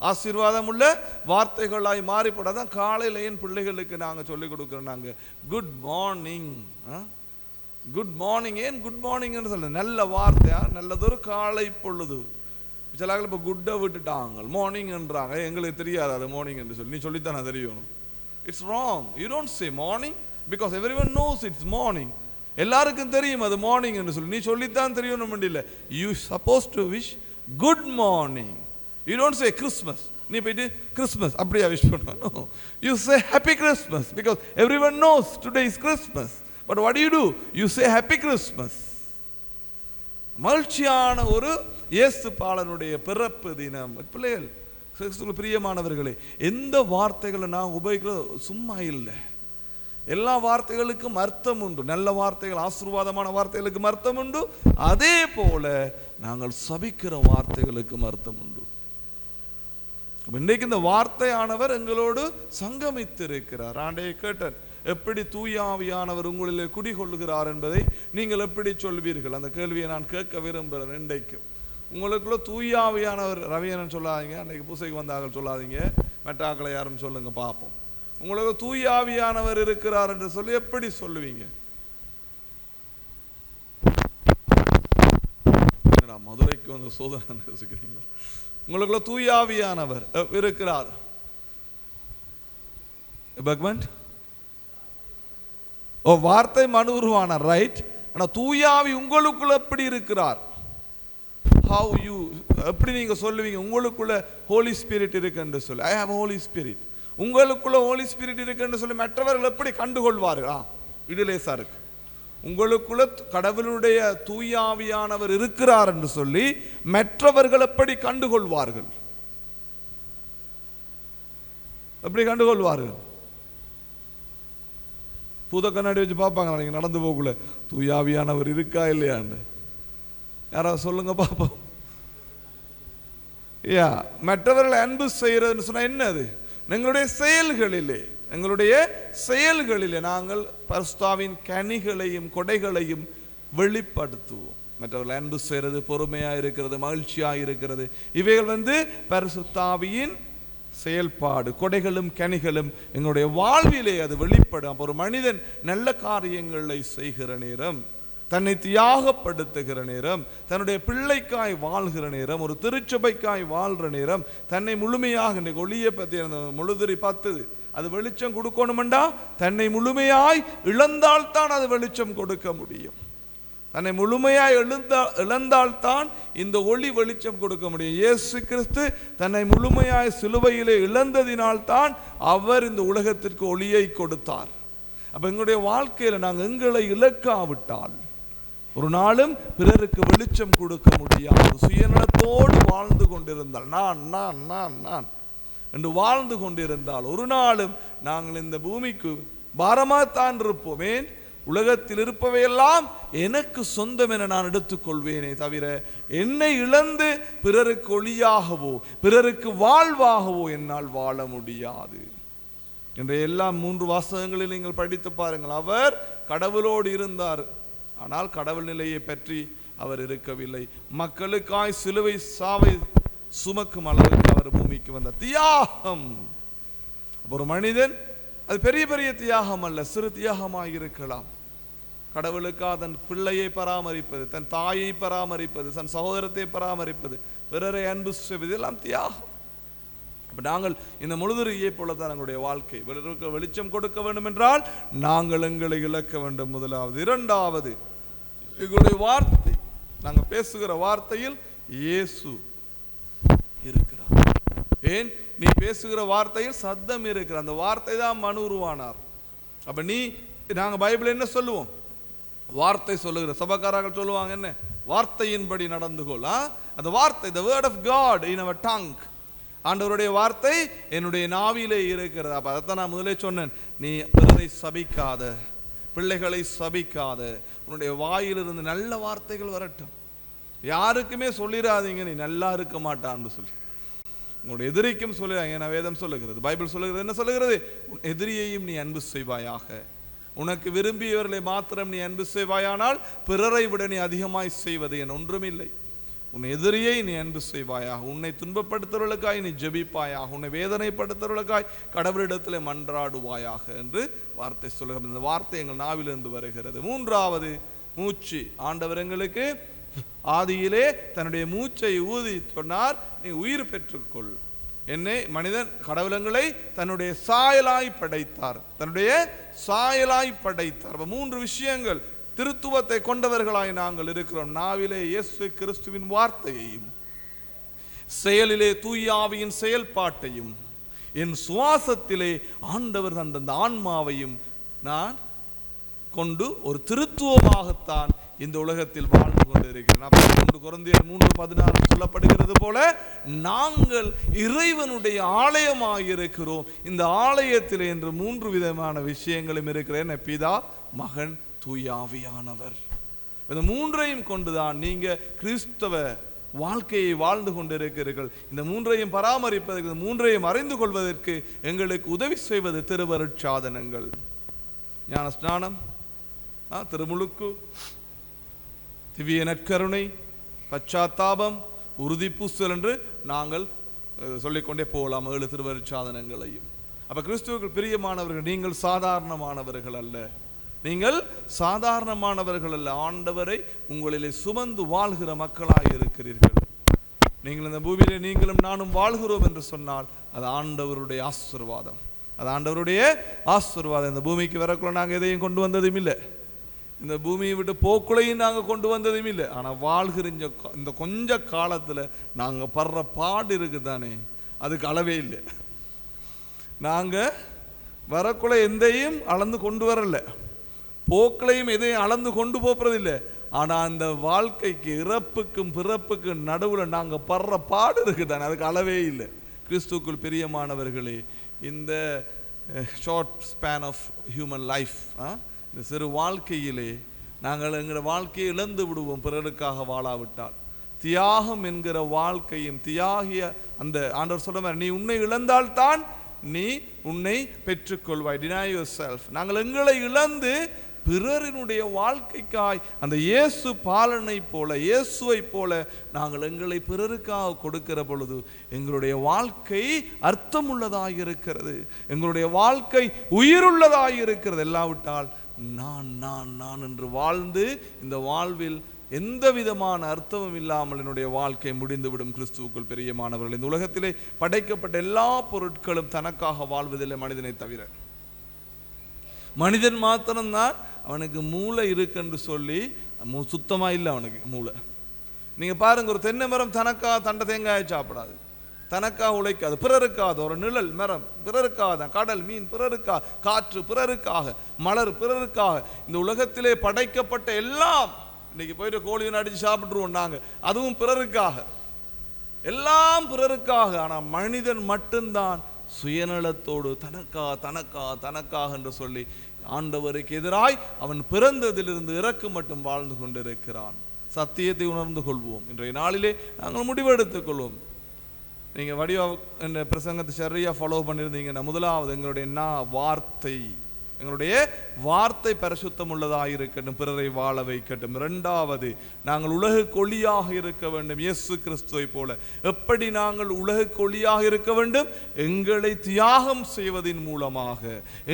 ஆசீர்வாதம் உள்ள வார்த்தைகளாய் மாறி போடாதான். காலையில் என் பிள்ளைகளுக்கு நாங்கள் சொல்லிக் கொடுக்குறோம், நாங்கள் குட் மார்னிங், குட் மார்னிங். ஏன் குட் மார்னிங்னு சொல்ல? நல்ல வார்த்தையா, நல்லதொரு காலை பொழுது. சில இப்போ குட்டை விட்டுட்டாங்க, மார்னிங்ன்றாங்க. எங்களுக்கு தெரியாது அது மார்னிங் என்று சொல்லி. நீ சொல்லித்தானே தெரியணும். It's wrong. You don't say morning because everyone knows it's morning. எல்லாருக்கும் தெரியும் அது மார்னிங் என்று சொல்லி. நீ சொல்லித்தான் தெரியணும் இல்லை. You suppose to wish good morning. You don't say Christmas. நீ போயிட்டு கிறிஸ்மஸ் அப்படியா விஷ் பண்ணணும். You say happy Christmas because everyone knows today is Christmas. But what you do? You say happy Christmas. மகிழ்ச்சியான ஒரு இயேசு பாலனுடைய பிறப்பு தினம். பிள்ளைகள், பிரியமானவர்களே, எந்த வார்த்தைகளை நான் உபயோகிக்கிறது சும்மா இல்லை. எல்லா வார்த்தைகளுக்கும் அர்த்தம் உண்டு. நல்ல வார்த்தைகள், ஆசீர்வாதமான வார்த்தைகளுக்கும் அர்த்தம் உண்டு. அதே போல நாங்கள் சபிக்கிற வார்த்தைகளுக்கும் அர்த்தம் உண்டு. இன்றைக்கு இந்த வார்த்தையானவர் எங்களோடு சங்கமித்திருக்கிறார். ஆண்டே கேட்டார், எப்படி தூயாவியானவர் உங்களிலே குடிகொள்ளுகிறார் என்பதை நீங்கள் எப்படி சொல்வீர்கள்? அந்த கேள்வியை நான் கேட்க விரும்புகிறேன். இன்றைக்கு உங்களுக்குள்ள தூயாவியானவர், ரவியனன் சொல்லாதீங்க, அன்றைக்கு பூசைக்கு வந்தார்கள் சொல்லாதீங்க, மெட்டாக்களை யாரும் சொல்லுங்க பார்ப்போம். உங்களுக்கு தூயாவியானவர் இருக்கிறார் என்று சொல்லி எப்படி சொல்லுவீங்க? மதுரைக்கு வந்து சோதனை யோசிக்கிறீங்களா? உங்களுக்குள்ள தூயாவியானவர் இருக்கிறார். பகவன் வார்த்தை மனு உருவானார், ரைட்? ஆனா தூயாவி உங்களுக்குள்ள எப்படி இருக்கிறார்? How you, எப்படி நீங்க சொல்லுவீங்க உங்களுக்குள்ள ஹோலி ஸ்பிரிட் இருக்குன்னு சொல்லி? I have holy spirit. உங்களுக்குள்ள ஹோலி ஸ்பிரிட் இருக்குன்னு சொல்லி மற்றவர்கள் எப்படி கண்டுகொள்வார்கள்? இது லேசா இருக்கு. உங்களுக்குள்ள கடவுளுடைய தூயாவியானவர் இருக்கிறார் என்று சொல்லி மற்றவர்கள் எப்படி கண்டுகொள்வார்கள்? எப்படி கண்டுகொள்வார்கள்? பூத கண்ணாடி வச்சு பார்ப்பாங்க நீங்க நடந்து போகக்குள்ள, தூயாவியானவர் இருக்கா இல்லையான்னு. யாராவது சொல்லுங்க பாப்போம். மற்றவர்களை அன்பு செய்யறதுன்னு சொன்னா என்னது? எங்களுடைய செயல்களிலே நாங்கள் பரிசுத்தாவின் கனிகளையும் கொடைகளையும் வெளிப்படுத்துவோம். மற்றவர்களை அன்பு செய்யறது, பொறுமையா இருக்கிறது, மகிழ்ச்சியா இருக்கிறது, இவைகள் பரிசுத்தாவியின் செயல்பாடு. கொடைகளும் கனிகளும் எங்களுடைய வாழ்விலே அது வெளிப்படும். அப்போ ஒரு மனிதன் நல்ல காரியங்களை செய்கிற நேரம், தன்னை தியாகப்படுத்துகிற நேரம், தன்னுடைய பிள்ளைக்காய் வாழ்கிற நேரம், ஒரு திருச்சபைக்காய் வாழ்கிற நேரம், தன்னை முழுமையாக, இன்றைக்கு ஒளியை பற்றி முழுதிரி பார்த்தது, அது வெளிச்சம் கொடுக்கணுமெண்டா தன்னை முழுமையாய் இழந்தால்தான் அது வெளிச்சம் கொடுக்க முடியும். தன்னை முழுமையாய் இழந்தால்தான் இந்த ஒளி வெளிச்சம் கொடுக்க முடியும். இயேசு கிறிஸ்து தன்னை முழுமையாய் சிலுவையிலே இழந்ததினால்தான் அவர் இந்த உலகத்திற்கு ஒளியை கொடுத்தார். அப்ப எங்களுடைய வாழ்க்கையில நாங்கள் எங்களை இழக்காவிட்டால் ஒரு நாளும் பிறருக்கு வெளிச்சம் கொடுக்க முடியாது. சுயநலத்தோடு வாழ்ந்து கொண்டிருந்தால், நான் நான் நான் நான் என்று வாழ்ந்து கொண்டிருந்தால் ஒரு நாளும் நாங்கள் இந்த பூமிக்கு பாரமாத்தான் இருப்போம். ஏன்? உலகத்தில் இருப்பவையெல்லாம் எனக்கு சொந்தம் என நான் எடுத்துக்கொள்வேனே தவிர என்னை இழந்து பிறருக்கு ஒளியாகவோ பிறருக்கு வாழ்வாகவோ என்னால் வாழ முடியாது. என்ற எல்லா 3 வாசகங்களில் நீங்கள் படித்து பாருங்கள். அவர் கடவுளோடு இருந்தார், ஆனால் கடவுள் நிலையை பற்றி அவர் இருக்கவில்லை. மக்களுக்காய் சிலுவை சாவை சுமக்கும் அளவுக்கு அவர் பூமிக்கு வந்த தியாகம். ஒரு மனிதன், அது பெரிய பெரிய தியாகம் அல்ல, சிறு தியாகமாக இருக்கலாம். கடவுளுக்காக தன் பிள்ளையை பராமரிப்பது, தன் தாயை பராமரிப்பது, தன் சகோதரத்தை பராமரிப்பது, பிறரை அன்பு செய்வது, எல்லாம் தியாகம். அப்போ நாங்கள் இந்த முழுதுரியை போலத்தான் எங்களுடைய வாழ்க்கை வெளிச்சம் கொடுக்க வேண்டும் என்றால் நாங்கள் எங்களை இழக்க வேண்டும். முதலாவது. இரண்டாவது, எங்களுடைய வார்த்தை, நாங்கள் பேசுகிற வார்த்தையில் இயேசு இருக்கிறார். ஏன்? நீ பேசுகிற வார்த்தையில் சத்தம் இருக்கிற அந்த வார்த்தை தான் மனு உருவானார். அப்ப நாங்க பைபிள் என்ன சொல்லுவோம்? வார்த்தை சொல்லுகிற சபக்காரர்கள் சொல்லுவாங்க என்ன? வார்த்தையின்படி நடந்து கொள். அந்த வார்த்தை, the word of God in our tongue, ஆண்டவருடைய வார்த்தை என்னுடைய நாவிலே இருக்கிறது. அப்ப அதைத்தான் நான் முதலே சொன்னேன், நீ பிறரை சபிக்காத, பிள்ளைகளை சபிக்காத, உன்னுடைய வாயிலிருந்து நல்ல வார்த்தைகள் வரட்டும். யாருக்குமே சொல்லிடாதீங்க நீ நல்லா இருக்க மாட்டான்னு சொல்லி. உங்களுடைய எதிரிக்கும் சொல்லிடாங்க. நான் வேதம் சொல்லுகிறது, பைபிள் சொல்லுகிறது, என்ன சொல்லுகிறது? உன் எதிரியையும் நீ அன்பு செய்வாயாக. உனக்கு விரும்பியவர்களை மாத்திரம் நீ அன்பு செய்வாயானால் பிறரை விட நீ அதிகமாய் செய்வது என் ஒன்றுமில்லை. உன் எதிரியை நீ அன்பு செய்வாயாக. உன்னை துன்பப்படுத்துவர்களுக்காய் நீ ஜெபிப்பாயாக. உன்னை வேதனைப்படுத்துவர்களுக்காய் கடவுளிடத்தில் மன்றாடுவாயாக என்று வார்த்தை சொல்லுகிறது. இந்த வார்த்தை எங்கள் நாவிலிருந்து வருகிறது. மூன்றாவது, மூச்சு. ஆண்டவர் எங்களுக்கு ஆதியிலே தன்னுடைய மூச்சை ஊதி சொன்னார், நீ உயிர் பெற்றுக்கொள். என்னை மனிதன் கடவுளங்களை தன்னுடைய சாயலாய் படைத்தார், தன்னுடைய சாயலாய் படைத்தார். மூன்று விஷயங்கள் திருத்துவத்தை கொண்டவர்களாய் நாங்கள் இருக்கிறோம். நாவிலே இயேசு கிறிஸ்துவின் வார்த்தையையும், செயலிலே தூய ஆவியின் செயல்பாட்டையும், என் சுவாசத்திலே ஆண்டவர் தந்த ஆன்மாவையும் நான் கொண்டு ஒரு திருத்துவமாகத்தான் இந்த உலகத்தில் வாழ்ந்து கொண்டிருக்கிறேன். கொரிந்தியர் 3:16 சொல்லப்படுகிறது போல நாங்கள் இறைவனுடைய ஆலயமாக இருக்கிறோம். இந்த ஆலயத்தில் என்று 3 விதமான விஷயங்களும் இருக்கிறேன், பிதா, மகன், தூய ஆவியானவர். இந்த 3ஐயும் கொண்டுதான் நீங்க கிறிஸ்தவ வாழ்க்கையை வாழ்ந்து கொண்டிருக்கிறீர்கள். இந்த 3ஐயும் பராமரிப்பதற்கு, 3ஐயும் அறிந்து கொள்வதற்கு எங்களுக்கு உதவி செய்வது திருவருட்சாதனங்கள். ஞான ஸ்நானம், திருமுழுக்கு, திவ்ய நற்கருணை, பச்சாத்தாபம், உறுதி பூசல் என்று நாங்கள் சொல்லிக்கொண்டே போகலாம் 7 திருவருட்சாதனங்களையும். அப்ப கிறிஸ்துவுக்கு பிரியமானவர்கள், நீங்கள் சாதாரணமானவர்கள் அல்ல, நீங்கள் சாதாரணமானவர்கள் அல்ல. ஆண்டவரை உங்களிலே சுமந்து வாழ்கிற மக்களாக இருக்கிறீர்கள். நீங்கள் இந்த பூமியிலே நீங்களும் நானும் வாழ்கிறோம் என்று சொன்னால் அது ஆண்டவருடைய ஆசீர்வாதம், அது ஆண்டவருடைய ஆசீர்வாதம். இந்த பூமிக்கு வரக்குள்ள நாங்கள் எதையும் கொண்டு வந்ததும் இல்லை, இந்த பூமியை விட்டு போக்குளையும் நாங்கள் கொண்டு வந்ததும் இல்லை. ஆனால் வாழ்கிற இந்த கொஞ்ச காலத்தில் நாங்கள் படுற பாடு இருக்குதானே, அதுக்கு அளவே இல்லை. நாங்கள் வரக்குள்ள எந்தையும் அளந்து கொண்டு வரல, போக்களையும் எதையும் அளந்து கொண்டு போறதில்லை. ஆனால் அந்த வாழ்க்கைக்கு, இறப்புக்கும் பிறப்புக்கும் நடுவில் நாங்கள் படுற பாடு இருக்குதானே, அதுக்கு அளவே இல்லை. கிறிஸ்துவுக்குள் பிரியமானவர்களே, இந்த short span of human life, இந்த சிறு வாழ்க்கையிலே நாங்கள் எங்களோட வாழ்க்கையை இழந்து விடுவோம் பிறருக்காக வாழாவிட்டால். தியாகம் என்கிற வாழ்க்கையும், தியாகிய அந்த ஆண்டவர் சொல்ற மாதிரி, நீ உன்னை இழந்தால்தான் நீ உன்னை பெற்றுக்கொள்வாய். deny yourself. நாங்கள் எங்களை இழந்து பிறரினுடைய வாழ்க்கைக்காய் அந்த இயேசு பாலனை போல, இயேசுவை போல நாங்கள் எங்களை பிறருக்காக கொடுக்கிற பொழுது எங்களுடைய வாழ்க்கை அர்த்தமுள்ளதாக இருக்கிறது, எங்களுடைய வாழ்க்கை உயிருள்ளதாக இருக்கிறது. எல்லாவிட்டால் நான் நான் நான் என்று வாழ்ந்து இந்த வாழ்வில் எந்த விதமான அர்த்தமும் இல்லாமல் என்னுடைய வாழ்க்கை முடிந்துவிடும். கிறிஸ்துவுக்குள் பிரியமானவர்கள், இந்த உலகத்திலே படைக்கப்பட்ட எல்லா பொருட்களும் தனக்காக வாழ்வதில்லை மனிதனை தவிர. மனிதன் மாத்திரம்தான் அவனுக்கு மூளை இருக்குன்னு சொல்லி சுத்தமா இல்லை அவனுக்கு மூளை. நீங்க பாருங்க, ஒரு தென்னை மரம் தனக்காக தண்டை தேங்காயை சாப்பிடாது, தனக்காக உழைக்காது, பிறருக்காது. ஒரு நிழல் மரம் பிறருக்காக, கடல் மீன் பிறருக்காக, காற்று பிறருக்காக, மலர் பிறருக்காக. இந்த உலகத்திலே படைக்கப்பட்ட எல்லாம், இன்னைக்கு போயிட்டு கோழியை அடிச்சு சாப்பிட்டுருவோம் நாங்க, அதுவும் பிறருக்காக, எல்லாம் பிறருக்காக. ஆனா மனிதன் மட்டும்தான் சுயநலத்தோடு தனக்கா தனக்கா தனக்காக என்று சொல்லி ஆண்டவருக்கு எதிராய் அவன் பிறந்ததிலிருந்து இறக்கு மட்டும் வாழ்ந்து கொண்டிருக்கிறான். சத்தியத்தை உணர்ந்து கொள்வோம். இன்றைய நாளிலே நாங்கள் முடிவெடுத்துக் கொள்வோம். நீங்கள் வடிவா என்ற பிரசங்கத்தை சரியாக ஃபாலோ பண்ணியிருந்தீங்கன்னா, முதலாவது எங்களுடைய வார்த்தை, எங்களுடைய வார்த்தை பரிசுத்தம் உள்ளதாக இருக்கட்டும், பிறரை வாழ வைக்கட்டும். இரண்டாவது, நாங்கள் உலகுக்கு ஒளியாக இருக்க வேண்டும். இயேசு கிறிஸ்துவை போல எப்படி நாங்கள் உலகுக்கு ஒளியாக இருக்க வேண்டும்? எங்களை தியாகம் செய்வதின் மூலமாக,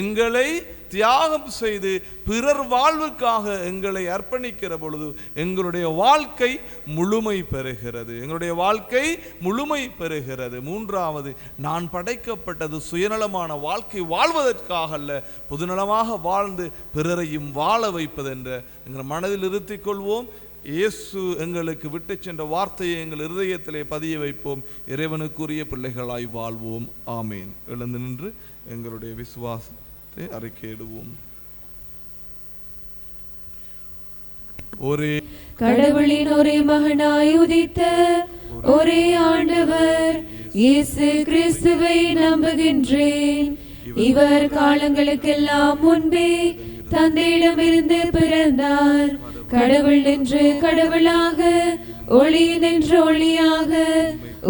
எங்களை தியாகம் செய்து பிறர் வாழ்வுக்காக எங்களை அர்ப்பணிக்கிற பொழுது எங்களுடைய வாழ்க்கை முழுமை பெறுகிறது. எங்களுடைய வாழ்க்கை முழுமை பெறுகிறது. மூன்றாவது, நான் படைக்கப்பட்டது சுயநலமான வாழ்க்கை வாழ்வதற்காக அல்ல, பொதுநலமாக வாழ்ந்து பிறரையும் வாழ வைப்பது என்ற எங்கள் மனதில் இருத்திக் கொள்வோம். இயேசு எங்களுக்கு விட்டு சென்ற வார்த்தையை எங்கள் இருதயத்திலே பதிய வைப்போம். இறைவனுக்குரிய பிள்ளைகளாய் வாழ்வோம். ஆமேன். எழுந்து நின்று எங்களுடைய விசுவாசத்தை அறிக்கையிடுவோம். ஒரே கடவுளின் ஒரே மகனாய் உதித்த ஒரே ஆண்டவர் இயேசு கிறிஸ்துவை நம்புகின்றேன். இவர் காலங்களுக்கெல்லாம் முன்பே தந்தையிடமிருந்து பிறந்தார். கடவுள் நின்று கடவுளாக, ஒளி நின்று ஒளியாக,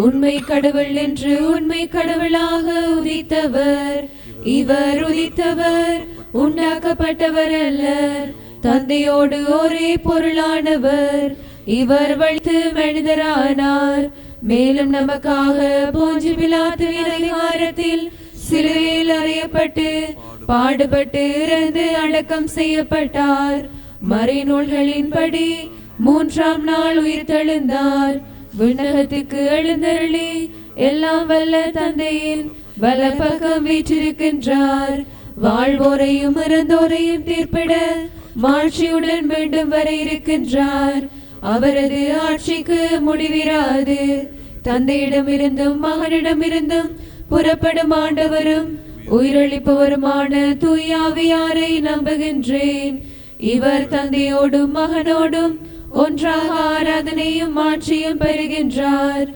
உண்மை கடவுள் நின்று உண்மை கடவுளாக உதித்தவர். இவர் உதித்தவர் உண்டாக்கப்பட்டவர் அல்ல, தந்தையோடு ஒரே பொருளானவர். இவர் வழித்து மனிதரானார். மேலும் நமக்காக போஞ்சு பிலாத்துவின் அதிகாரத்தில் சிலுவையில் அறையப்பட்டு பாடுபட்டு இறந்து அடக்கம் செய்யப்பட்டார். மறைநூல்களின்படி மூன்றாம் நாள் உயிர் தெழுந்தார். விண்ணகத்துக்கு எழுந்தருளி எல்லாம் வல்ல தந்தையின் வலப்பக்கம் வீற்றிருக்கின்றார். வாழ்வோரையும் இறந்தோரையும் தீர்ப்பிட மாட்சியுடன் மீண்டும் வர இருக்கின்றார். அவரது ஆட்சிக்கு முடிவிராது. தந்தையிடமிருந்தும் மகனிடமிருந்தும் புறப்படும் ஆண்டவரும் உயிரளிப்பவருமான தூய ஆவியாரை நம்புகின்றேன். இவர் தந்தையோடும் மகனோடும் ஒன்றாக ஆராதனையும் ஆட்சியும் பெறுகின்றார்.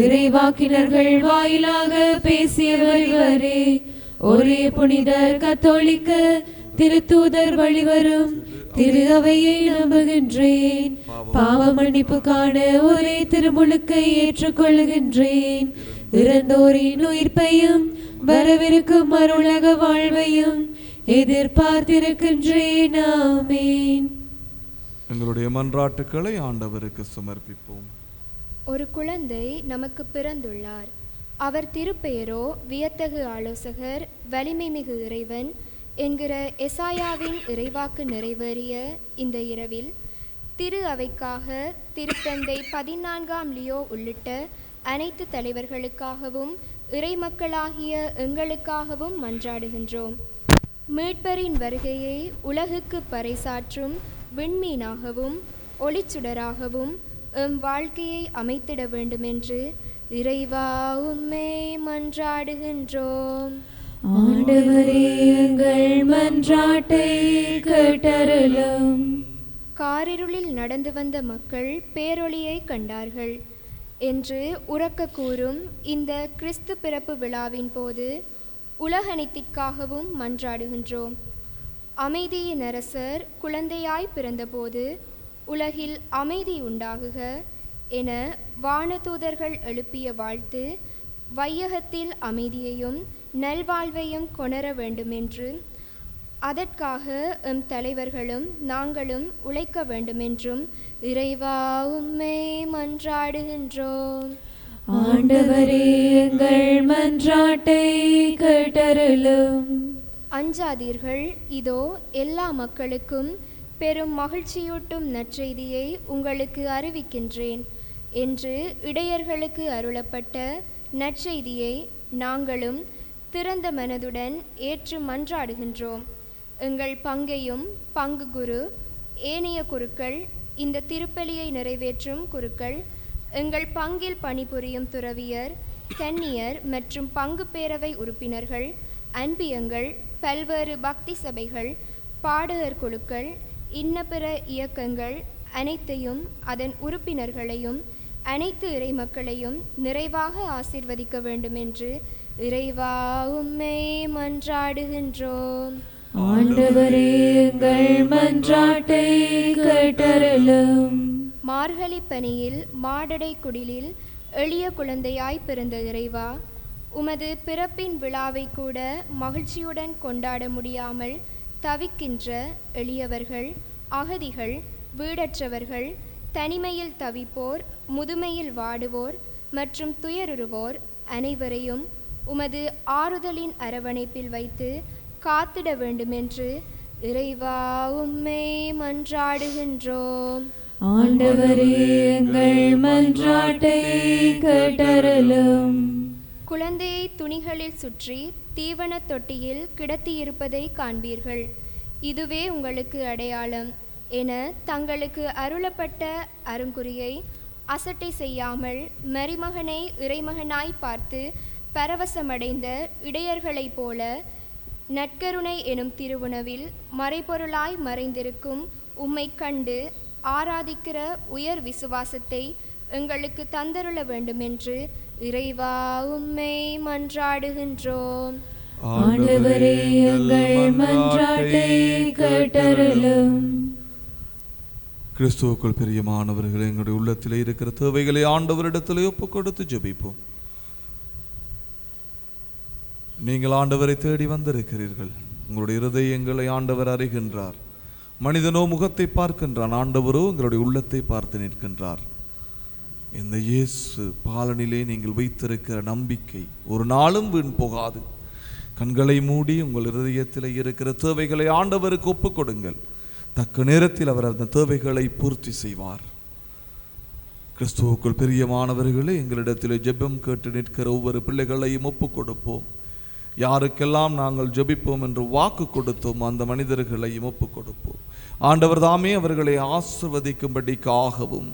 இறைவாக்கினர்கள் வாயிலாக பேசியவர் இவரே. ஒரே புனிதர் கத்தோலிக்க திருத்தூதர் வழிவரும் திரு அவையை நம்புகின்றேன். பாவ மன்னிப்புக்கான ஒரே திருமுழுக்கை ஏற்றுக்கொள்கின்றேன். இறந்தோரின் உயிர்ப்பையும் வரவிருக்கும் மறுஉலக வாழ்வையும் எதிர்பார்த்திருக்கின்றேன். ஆமேன். எங்களுடைய மன்றாட்டுக்களை ஆண்டவருக்கு சமர்ப்பிப்போம். ஒரு குழந்தை நமக்கு பிறந்துள்ளார். அவர் திருப்பெயரோ வியத்தகு ஆலோசகர், வலிமை மிகு இறைவன் என்கிற எசாயாவின் இறைவாக்கு நிறைவேறிய இந்த இரவில் திரு அவைக்காக திருத்தந்தை 14ஆம் லியோ உள்ளிட்ட அனைத்து தலைவர்களுக்காகவும் இறைமக்களாகிய எங்களுக்காகவும் மன்றாடுகின்றோம். மீட்பரின் வருகையை உலகுக்கு பறைசாற்றும் விண்மீனாகவும் ஒளிச்சுடராகவும் எம் வாழ்க்கையை அமைத்திட வேண்டுமென்று இறைவா உம்மை மன்றாடுகின்றோம். ஆண்டவரே, எங்கள் மன்றாட்டை கேட்டருளும். காரிருளில் நடந்து வந்த மக்கள் பேரொளியை கண்டார்கள் என்று உரக்க கூறும் இந்த கிறிஸ்து பிறப்பு விழாவின் போது உலகனைத்திற்காகவும் மன்றாடுகின்றோம். அமைதியின் அரசர் குழந்தையாய் பிறந்தபோது உலகில் அமைதி உண்டாகுக என வானதூதர்கள் எழுப்பிய வாழ்த்து வையகத்தில் அமைதியையும் நல்வாழ்வையும் கொணர வேண்டுமென்று, அதற்காக எம் தலைவர்களும் நாங்களும் உழைக்க வேண்டுமென்றும் இறைவா உம்மை மன்றாடுகின்றோம். ஆண்டவரே, எங்கள் மன்றாட்டை கேட்டருளும். அஞ்சாதீர்கள், இதோ எல்லா மக்களுக்கும் பெரும் மகிழ்ச்சியூட்டும் நற்செய்தியை உங்களுக்கு அறிவிக்கின்றேன் என்று இடையர்களுக்கு அருளப்பட்ட நற்செய்தியை நாங்களும் திறந்த மனதுடன் ஏற்று மன்றாடுகின்றோம். எங்கள் பங்கையும் பங்கு குரு, ஏனைய குருக்கள், இந்த திருப்பலியை நிறைவேற்றும் குருக்கள், எங்கள் பங்கில் பணிபுரியும் துறவியர், கன்னியர் மற்றும் பங்கு பேரவை உறுப்பினர்கள், அன்பியங்கள், பல்வேறு பக்தி சபைகள், பாடகர் குழுக்கள், இன்ன பிற இயக்கங்கள் அனைத்தையும் அதன் உறுப்பினர்களையும் அனைத்து இறை மக்களையும் நிறைவாக ஆசீர்வதிக்க வேண்டுமென்று இறைவா உம்மை மன்றாடுகின்றோம். ஆண்டவரே, எங்கள் மன்றாட்டை கேட்டருளும். மார்கழி பனியில் மாடடை குடிலில் எளிய குழந்தையாய் பிறந்த இறைவா, உமது பிறப்பின் விழாவை கூட மகிழ்ச்சியுடன் கொண்டாட முடியாமல் தவிக்கின்ற எளியவர்கள், அகதிகள், வீடற்றவர்கள், தனிமையில் தவிப்போர், முதுமையில் வாடுவோர் மற்றும் துயருறுவோர் அனைவரையும் உமது ஆறுதலின் அரவணைப்பில் வைத்து காத்திட வேண்டுமென்று இறைவா உம்மை மன்றாடுகின்றோம். ஆண்டவரே எங்கள் மன்றாட்டை கேட்டருளும். குழந்தையை துணிகளில் சுற்றி தீவன தொட்டியில் கிடத்தியிருப்பதை காண்பீர்கள். இதுவே உங்களுக்கு அடையாளம் என தங்களுக்கு அருளப்பட்ட அருங்குறியை அசட்டை செய்யாமல் மரிமகனை இறைமகனாய் பார்த்து பரவசமடைந்த இடையர்களைப் போல நற்கருணை எனும் திருவுணவில் மறைபொருளாய் மறைந்திருக்கும் உம்மை கண்டு ஆராதிக்கிற உயர் விசுவாசத்தை எங்களுக்கு தந்தருள வேண்டுமென்று இறைவா உம்மை மன்றாடுகின்றோம். ஆண்டவரே எங்கள் மன்றாட்டை கேட்டருளும். கிறிஸ்துவுக்குள் பிரியமானவர்களே, எங்களுடைய உள்ளத்திலே இருக்கிற தேவைகளை ஆண்டவரிடத்திலே ஒப்புக் கொடுத்து ஜெபிப்போம். நீங்கள் ஆண்டவரை தேடி வந்திருக்கிறீர்கள். உங்களுடைய இருதயங்களை ஆண்டவர் அறிகின்றார். மனிதனோ முகத்தை பார்க்கின்றான், ஆண்டவரோ உங்களுடைய உள்ளத்தை பார்த்து நிற்கின்றார். இந்த இயேசு பாலனிலே நீங்கள் வைத்திருக்கிற நம்பிக்கை ஒரு நாளும் வீண் போகாது. கண்களை மூடி உங்கள் இருதயத்தில் இருக்கிற தேவைகளை ஆண்டவருக்கு ஒப்புக் கொடுங்கள். தக்க நேரத்தில் அவர் அந்த தேவைகளை பூர்த்தி செய்வார். கிறிஸ்துவுக்குள் பிரியமானவர்களே, எங்களிடத்தில் ஜெபம் கேட்டு நிற்கிற ஒவ்வொரு பிள்ளைகளையும் ஒப்புக் கொடுப்போம். யாருக்கெல்லாம் நாங்கள் ஜெபிப்போம் என்று வாக்கு கொடுத்தோம் அந்த மனிதர்களையும் ஒப்புக் கொடுப்போம். ஆண்டவர் தாமே அவர்களை ஆசிர்வதிக்கும்படிக்காகவும்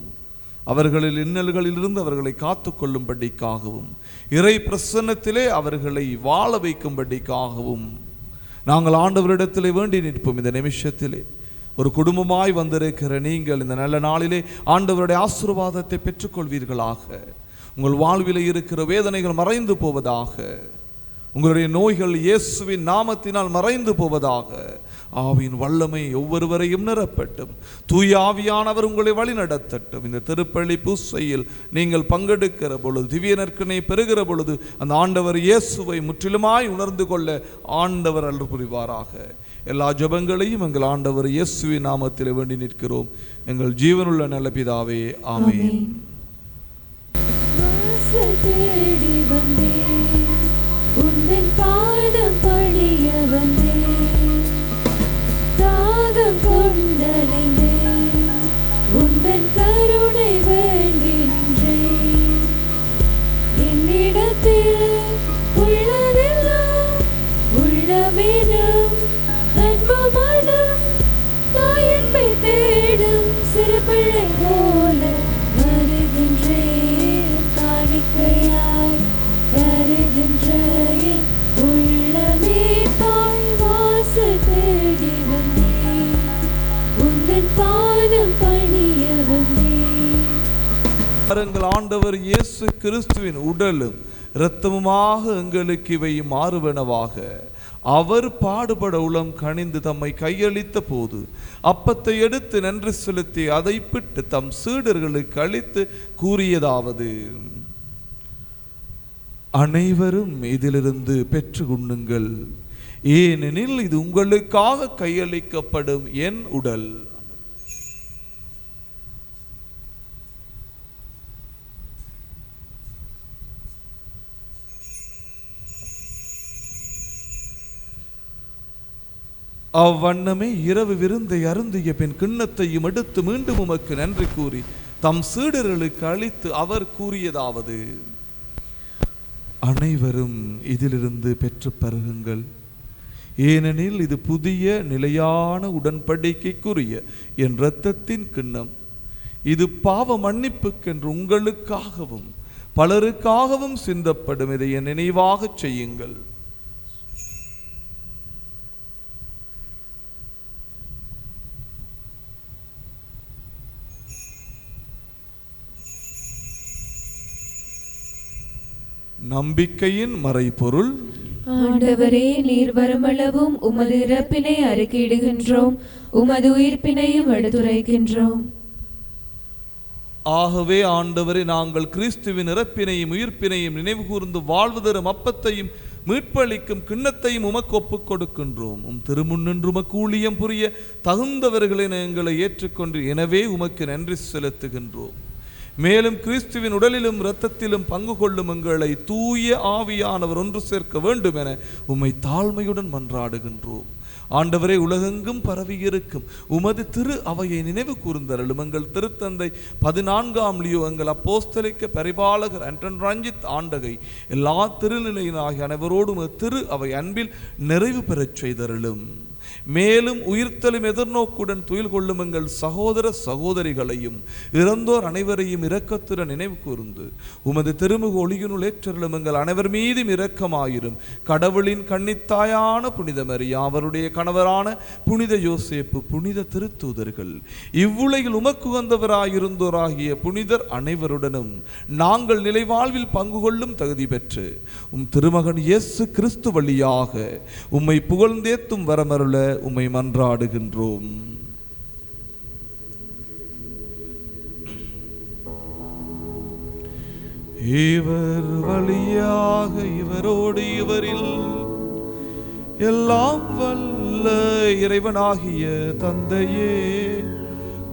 அவர்களில் இன்னல்களிலிருந்து அவர்களை காத்து கொள்ளும்படிக்காகவும் இறை பிரசன்னத்திலே அவர்களை வாழ வைக்கும்படிக்காகவும் நாங்கள் ஆண்டவரிடத்திலே வேண்டி நிற்போம். இந்த நிமிஷத்திலே ஒரு குடும்பமாய் வந்திருக்கிற நீங்கள் இந்த நல்ல நாளிலே ஆண்டவருடைய ஆசீர்வாதத்தை பெற்றுக்கொள்வீர்களாக. உங்கள் வாழ்விலே இருக்கிற வேதனைகள் மறைந்து போவதாக. உங்களுடைய நோய்கள் இயேசுவின் நாமத்தினால் மறைந்து போவதாக. ஆவியின் வல்லமை ஒவ்வொருவரையும் நிரப்பட்டும். தூய ஆவியானவர் உங்களை வழி நடத்தட்டும். இந்த திருப்பள்ளி பூசையில் நீங்கள் பங்கெடுக்கிற பொழுது, திவ்ய நற்கனை பெறுகிற பொழுது அந்த ஆண்டவர் இயேசுவை முற்றிலுமாய் உணர்ந்து கொள்ள ஆண்டவர் அருள் புரிவாராக. எல்லா ஜெபங்களையும் எங்கள் ஆண்டவர் இயேசுவின் நாமத்தில் வேண்டி நிற்கிறோம். எங்கள் ஜீவனுள்ள நல்ல பிதாவே, ஆமென். உந்தன் பாதம் பணிய வந்தேன், தாகம் கொண்டலைந்தேன், உந்தன் கருணை வேண்டி நின்றேன். என்னிடத்தில் உள்ளதெல்லாம் உள்ளமெனும் அன்பு மனம் தாயன்பை தேடும் சிறு பிள்ளை போல வருகின்றேன். காணிக்கையாய் தருகின்ற உள்ளமே தாய் வாசல் தேடி வந்தேன், உந்தன் பாதம் பணிய வந்தேன். பாருங்கள், ஆண்டவர் இயேசு கிறிஸ்துவின் உடலும் இரத்தமுமாக எங்களுக்கு இவை மாறுவனவாக. அவர் பாடுபட உளம் கனிந்து தம்மை கையளித்த போது அப்பத்தை எடுத்து நன்றி செலுத்தி அதை பிட்டு தம் சீடர்களுக்கு அளித்து கூறியதாவது: அனைவரும் இதிலிருந்து பெற்று உண்ணுங்கள், ஏனெனில் இது உங்களுக்காக கையளிக்கப்படும் என் உடல். அவ்வண்ணமே இரவு விருந்தை அருந்திய பின் கிண்ணத்தையும் எடுத்து மீண்டும் உமக்கு நன்றி கூறி தம் சீடர்களுக்கு அளித்து அவர் கூறியதாவது: அனைவரும் இதிலிருந்து பெற்று பருகுங்கள், ஏனெனில் இது புதிய நிலையான உடன்படிக்கைக்குரிய என் இரத்தத்தின் கிண்ணம். இது பாவ மன்னிப்புக்கென்று உங்களுக்காகவும் பலருக்காகவும் சிந்தப்படும். இதை என் நினைவாக செய்யுங்கள். நம்பிக்கையின் மறைபொருள்: ஆண்டவரே, நீர் வருமளவும் உமது இறப்பினை அறிக்கையிடுகின்றோம், உமது உயிர்ப்பினையும் எடுத்துரைக்கின்றோம். ஆகவே ஆண்டவரே, நாங்கள் கிறிஸ்துவின் இறப்பினையும் உயிர்ப்பினையும் நினைவு கூர்ந்து வாழ்வு தரும் அப்பத்தையும் மீட்பளிக்கும் கிண்ணத்தையும் உமக்கு ஒப்புக் கொடுக்கின்றோம். திருமுன்னின்று உமக்கு ஊழியம் புரிய தகுந்தவர்களை எங்களை ஏற்றுக்கொண்டு எனவே உமக்கு நன்றி செலுத்துகின்றோம். மேலும் கிறிஸ்துவின் உடலிலும் இரத்தத்திலும் பங்கு கொள்ளும் எங்களை தூய ஆவியானவர் ஒன்று சேர்க்க வேண்டும் என உம்மை தாழ்மையுடன் மன்றாடுகின்றோம். ஆண்டவரே, உலகெங்கும் பரவியிருக்கும் உமது திரு அவையை நினைவு கூர்ந்தருளும். எங்கள் திருத்தந்தை 14ஆம் லியோ, எங்கள் அப்போஸ்தலிக்க பரிபாலகர் அன்டன் ரஞ்சித் ஆண்டகை, எல்லா திருநிலையினாகிய அனைவரோடும் திரு அவை அன்பில் நிறைவு பெறச் செய்தருளும். மேலும் உயிர்த்தலும் எதிர்நோக்குடன் துயில் கொள்ளும் எங்கள் சகோதர சகோதரிகளையும் இறந்தோர் அனைவரையும் இரக்கத்துடன் நினைவு கூர்ந்து உமது திருமுக ஒளியினுள் ஏற்றருளும். எங்கள் அனைவர் மீதும் இரக்கமாயிரும். கடவுளின் கன்னித்தாயான புனித மரியா, அவருடைய கணவரான புனித யோசேப்பு, புனித திருத்தூதர்கள், இவ்வுலகில் உமக்குகந்தவராயிருந்தோராகிய புனிதர் அனைவருடனும் நாங்கள் நிலைவாழ்வில் பங்கு கொள்ளும் தகுதி பெற்று திருமகன் இயேசு கிறிஸ்து வழியாக உம்மை புகழ்ந்தேத்தும் வரமருள உம்மை மன்றாடுகின்றோம். இவர் வழியாக இவரோடு இவரில் எல்லாம் வல்ல இறைவனாகிய தந்தையே,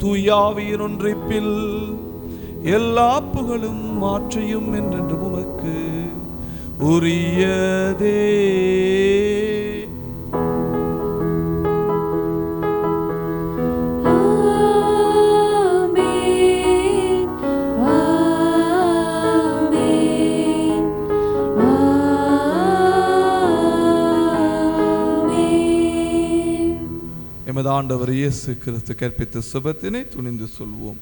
தூயாவியின் ஒன்றைப்பில் எல்லா புகழும் மாற்றியும் என்றென்று உமக்கு உரியதே. எமது ஆண்டவர் இயேசு கிறிஸ்து கற்பித்த சுபத்தினை துணிந்து சொல்வோம்.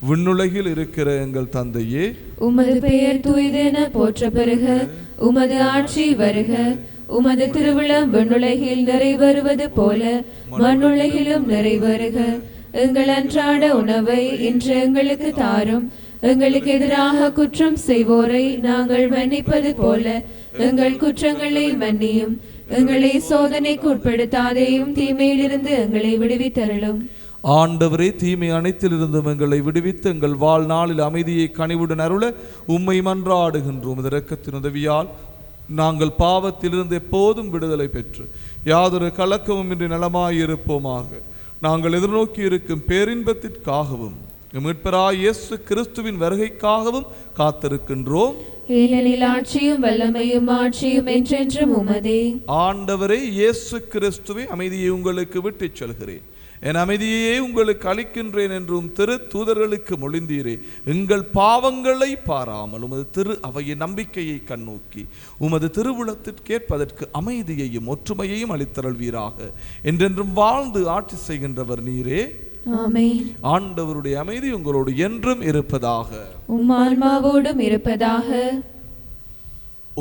விண்ணுலகில் இருக்கிற எங்கள் தந்தையே, உமது பெயர் தூயதென போற்ற பெறுக. உமது ஆட்சி வருக. உமது திருவிழம் விண்ணுலகில் நிறைவேறுவது போல மண்ணுலகிலும் நிறைவேறுக. எங்கள் அன்றாட உணவை இன்று எங்களுக்கு தாரும். எங்களுக்கு எதிராக குற்றம் செய்வோரை நாங்கள் மன்னிப்பது போல எங்கள் குற்றங்களை மன்னியும். எங்களை சோதனைக்கு உட்படுத்தாதேயும், தீமையிலிருந்து எங்களை விடுவித்தருளும். ஆண்டவரே, தீமை அனைத்திலிருந்தும் எங்களை விடுவித்து எங்கள் வாழ்நாளில் அமைதியை கனிவுடன் அருள உம்மை மன்றாடுகின்றோம். இரக்கத்தின் உதவியால் நாங்கள் பாவத்திலிருந்து எப்போதும் விடுதலை பெற்று யாதொரு கலக்கமும் இன்றி நலமாயிருப்போமாக. நாங்கள் எதிர்நோக்கி இருக்கும் பேரின்பத்திற்காகவும் மீட்பராய் இயேசு கிறிஸ்துவின் வருகைக்காகவும் காத்திருக்கின்றோம். ஏனெனில் ஆட்சியும் வல்லமையும் ஆட்சியும் என்றென்றும் உமதே. ஆண்டவரே இயேசு கிறிஸ்துவை அமைதியை உங்களுக்கு விட்டுச் செல்கிறேன், என் அமைதியையே உங்களுக்கு அளிக்கின்றேன் என்றும் திரு தூதர்களுக்கு மொழிந்தீரே. எங்கள் பாவங்களை பாராமல் உமது திரு அவையின் நம்பிக்கையை கண்ணோக்கி உமது திருவுளத்திற்கேற்பதற்கு அமைதியையும் ஒற்றுமையையும் அளித்தருள்வீராக. என்றென்றும் வாழ்ந்து ஆட்சி செய்கின்றவர் நீரே. ஆமென். ஆண்டவருடைய அமைதி உங்களோடு என்றும் இருப்பதாக. உம் ஆன்மாவோடும் இருப்பதாக.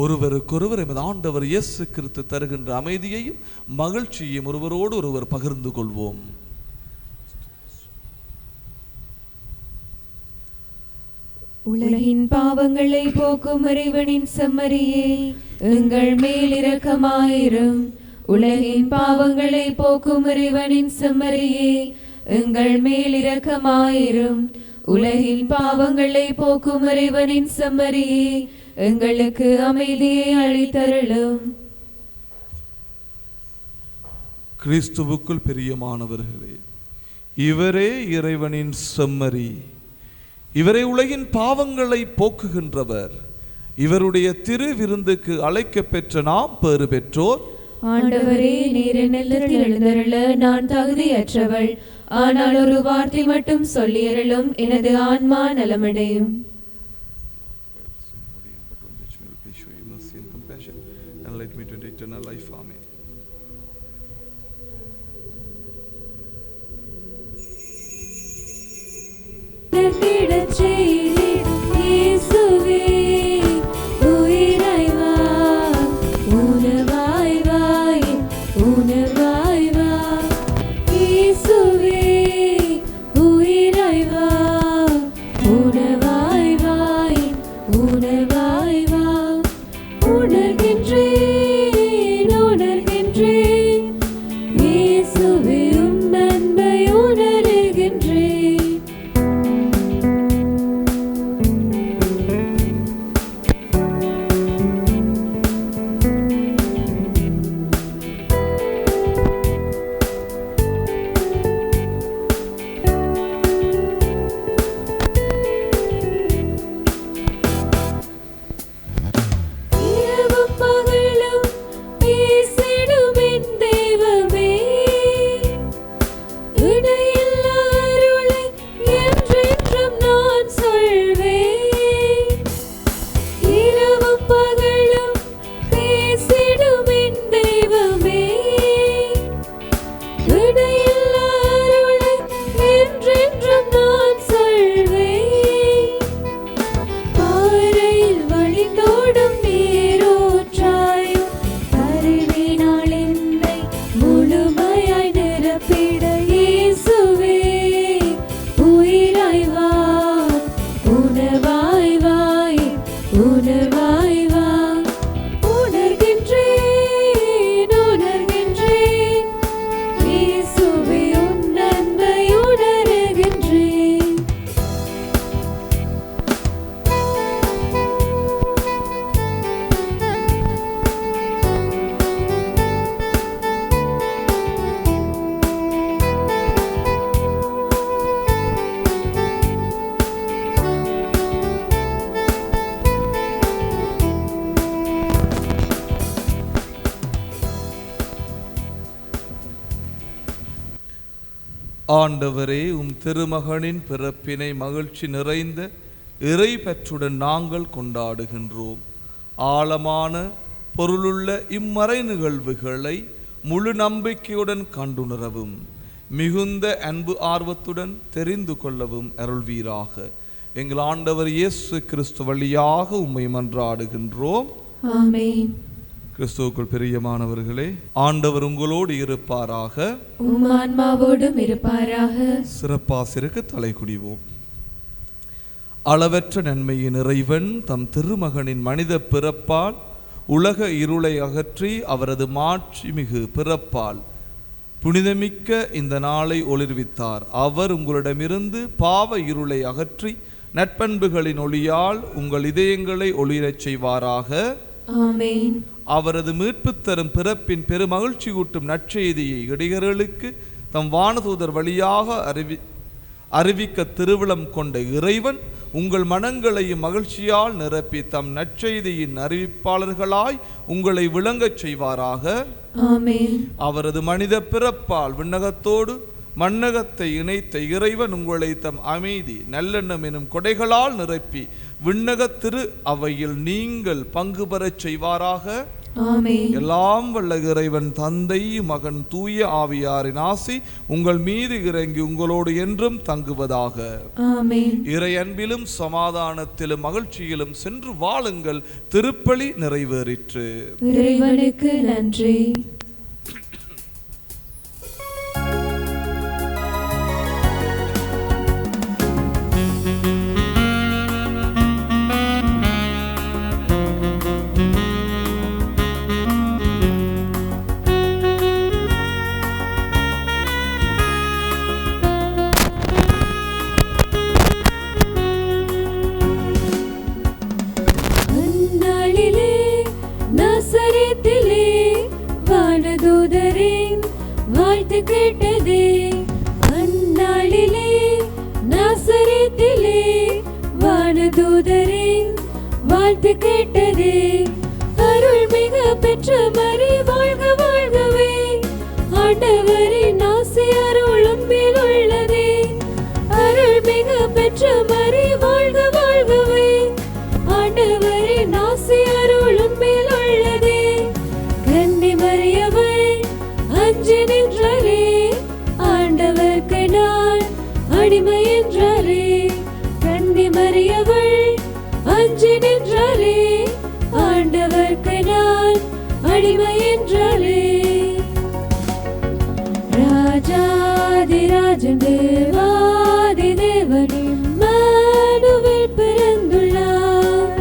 ஒருவருக்கொருவர் எமது ஆண்டவர் இயேசு கிறிஸ்து தருகின்ற அமைதியையும் மகிழ்ச்சியையும் ஒருவரோடு ஒருவர் பகிர்ந்து கொள்வோம். உலகின் பாவங்களை போக்கும் இறைவனின் செம்மறியே, எங்கள் மேல் இரக்கமாயிரும். உலகின் பாவங்களை போக்கும் இறைவனின் செம்மறியே, எங்கள் மேல் இரக்கமாயிரும். உலகின் பாவங்களை போக்கும் இறைவனின் செம்மறியே, எங்களுக்கு அமைதியை அளித்தருளும். கிறிஸ்துவுக்குள் பிரியமானவர்களே, இவரே இறைவனின் செம்மறி, இவரே உலகின் பாவங்களை போக்குகின்றவர். இவருடைய திரு விருந்துக்கு அழைக்க பெற்ற நாம் பேறு பெற்றோர். ஆண்டவரே, நீர் என் இல்லத்தில் எழுந்தருள நான் தகுதியற்றவள். ஆனால் ஒரு வார்த்தை மட்டும் சொல்லியருளும், எனது ஆன்மா நலமடையும். ஆண்டவரே, உம் திருமகனின் பிறப்பினை மகிழ்ச்சி நிறைந்த இறை பெற்றுடன் நாங்கள் கொண்டாடுகின்றோம். ஆழமான பொருளுள்ள இம்மறை நிகழ்வுகளை முழு நம்பிக்கையுடன் கண்டுணரவும் மிகுந்த அன்பு ஆர்வத்துடன் தெரிந்து கொள்ளவும் அருள்வீராக. எங்கள் ஆண்டவர் இயேசு கிறிஸ்து வழியாக உம்மை மன்றாடுகின்றோம். ஆமென். கிறிஸ்துவுக்குள் பிரியமானவர்களே, ஆண்டவர் உங்களோடு இருப்பாராக, உம் ஆன்மாவோடும் இருப்பாராக. சிறப்பாசிற்கு தலை குனிவோம். அளவற்ற நன்மையின் இறைவன் தம் திருமகனின் மனித பிறப்பால் உலக இருளை அகற்றி அவரது மாட்சிமிகு பிறப்பால் புனிதமிக்க இந்த நாளை ஒளிர்வித்தார். அவர் உங்களிடமிருந்து பாவ இருளை அகற்றி நட்பண்புகளின் ஒளியால் உங்கள் இதயங்களை ஒளிரச் செய்வாராக. ஆமென். அவரது மீட்பு தரும் பிறப்பின் பெருமகிழ்ச்சி ஊட்டும் நற்செய்தியை இடையர்களுக்கு தம் வானதூதர் வழியாக அறிவிக்க திருவிழம் கொண்ட இறைவன் உங்கள் மனங்களையும் மகிழ்ச்சியால் நிரப்பி தம் நற்செய்தியின் அறிவிப்பாளர்களாய் உங்களை விளங்கச் செய்வாராக. ஆமென். அவரது மனித பிறப்பால் விண்ணகத்தோடு மண்ணகத்தை இணைத்த இறைவன் உங்களை தம் அமைதி நல்லெண்ணம் எனும் கொடைகளால் நிரப்பி விண்ணக திரு அவையில் நீங்கள் பங்கு பெறச் செய்வாராக. ஆமென். எல்லாம் வல்ல இறைவன் தந்தை மகன் தூய ஆவியாரின் ஆசி உங்கள் மீது இறங்கி உங்களோடு என்றும் தங்குவதாக. ஆமென். இறை அன்பிலும் சமாதானத்திலும் மகிழ்ச்சியிலும் சென்று வாழுங்கள். திருப்பலி நிறைவேறிற்று. இறைவனுக்கு நன்றி. வாழ்த்து கேட்டதே அந்நாளிலே நாசரேத்திலே வானதூதரின் வாழ்த்து கேட்டதே. அருள் மிக பெற்ற மரி வாழ்க வாழ்கவே, ஆண்டவரின் ஆசி அருளும் மேல் உள்ளதே. அருள் மிக பெற்ற மரி வாழ்க வாழ்கவே, ஆண்டவரின் ஆசி அருளும் மேல் உள்ளதே. கன்னி மரியவை அஞ்சி நின்றாரே, ஆண்டவர்க்கு நான் அடிமை என்றாரே. கன்னி மரியவள் அஞ்சி நின்றாரே, ஆண்டவர்க்கு நான் அடிமை என்றாரே. ராஜாதிராஜன் தேவாதி தேவனின் மனுவில் பிறந்துள்ளார்.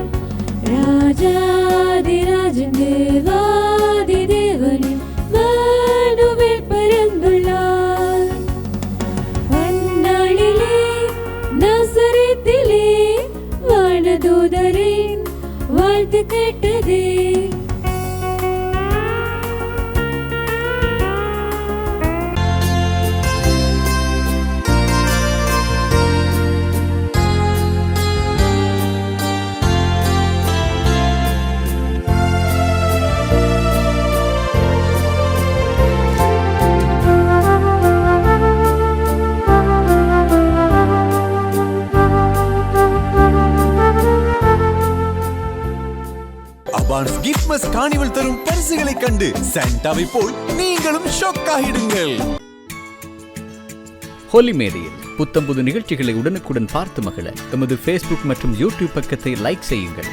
ராஜாதிராஜன் தேவாதி தேவனின் மனுவில் பிறந்துள்ளார். அந்நாளிலே நாசரேத்திலே வானதூதரின் வாழ்த்து கேட்டதே. அட்வான்ஸ் கிஃப்ட்mas கார்னிவல் தரும் பரிசுகளை கண்டு சாண்டாவை போல் நீங்களும் ஷாக் ஆகிடுங்கள். ஹோலி மேரியில் புத்தம்புது நிகழ்ச்சிகளை உடனுக்குடன் பார்த்து மகிழ எமது Facebook மற்றும் YouTube பக்கத்தை லைக் செய்யுங்கள்.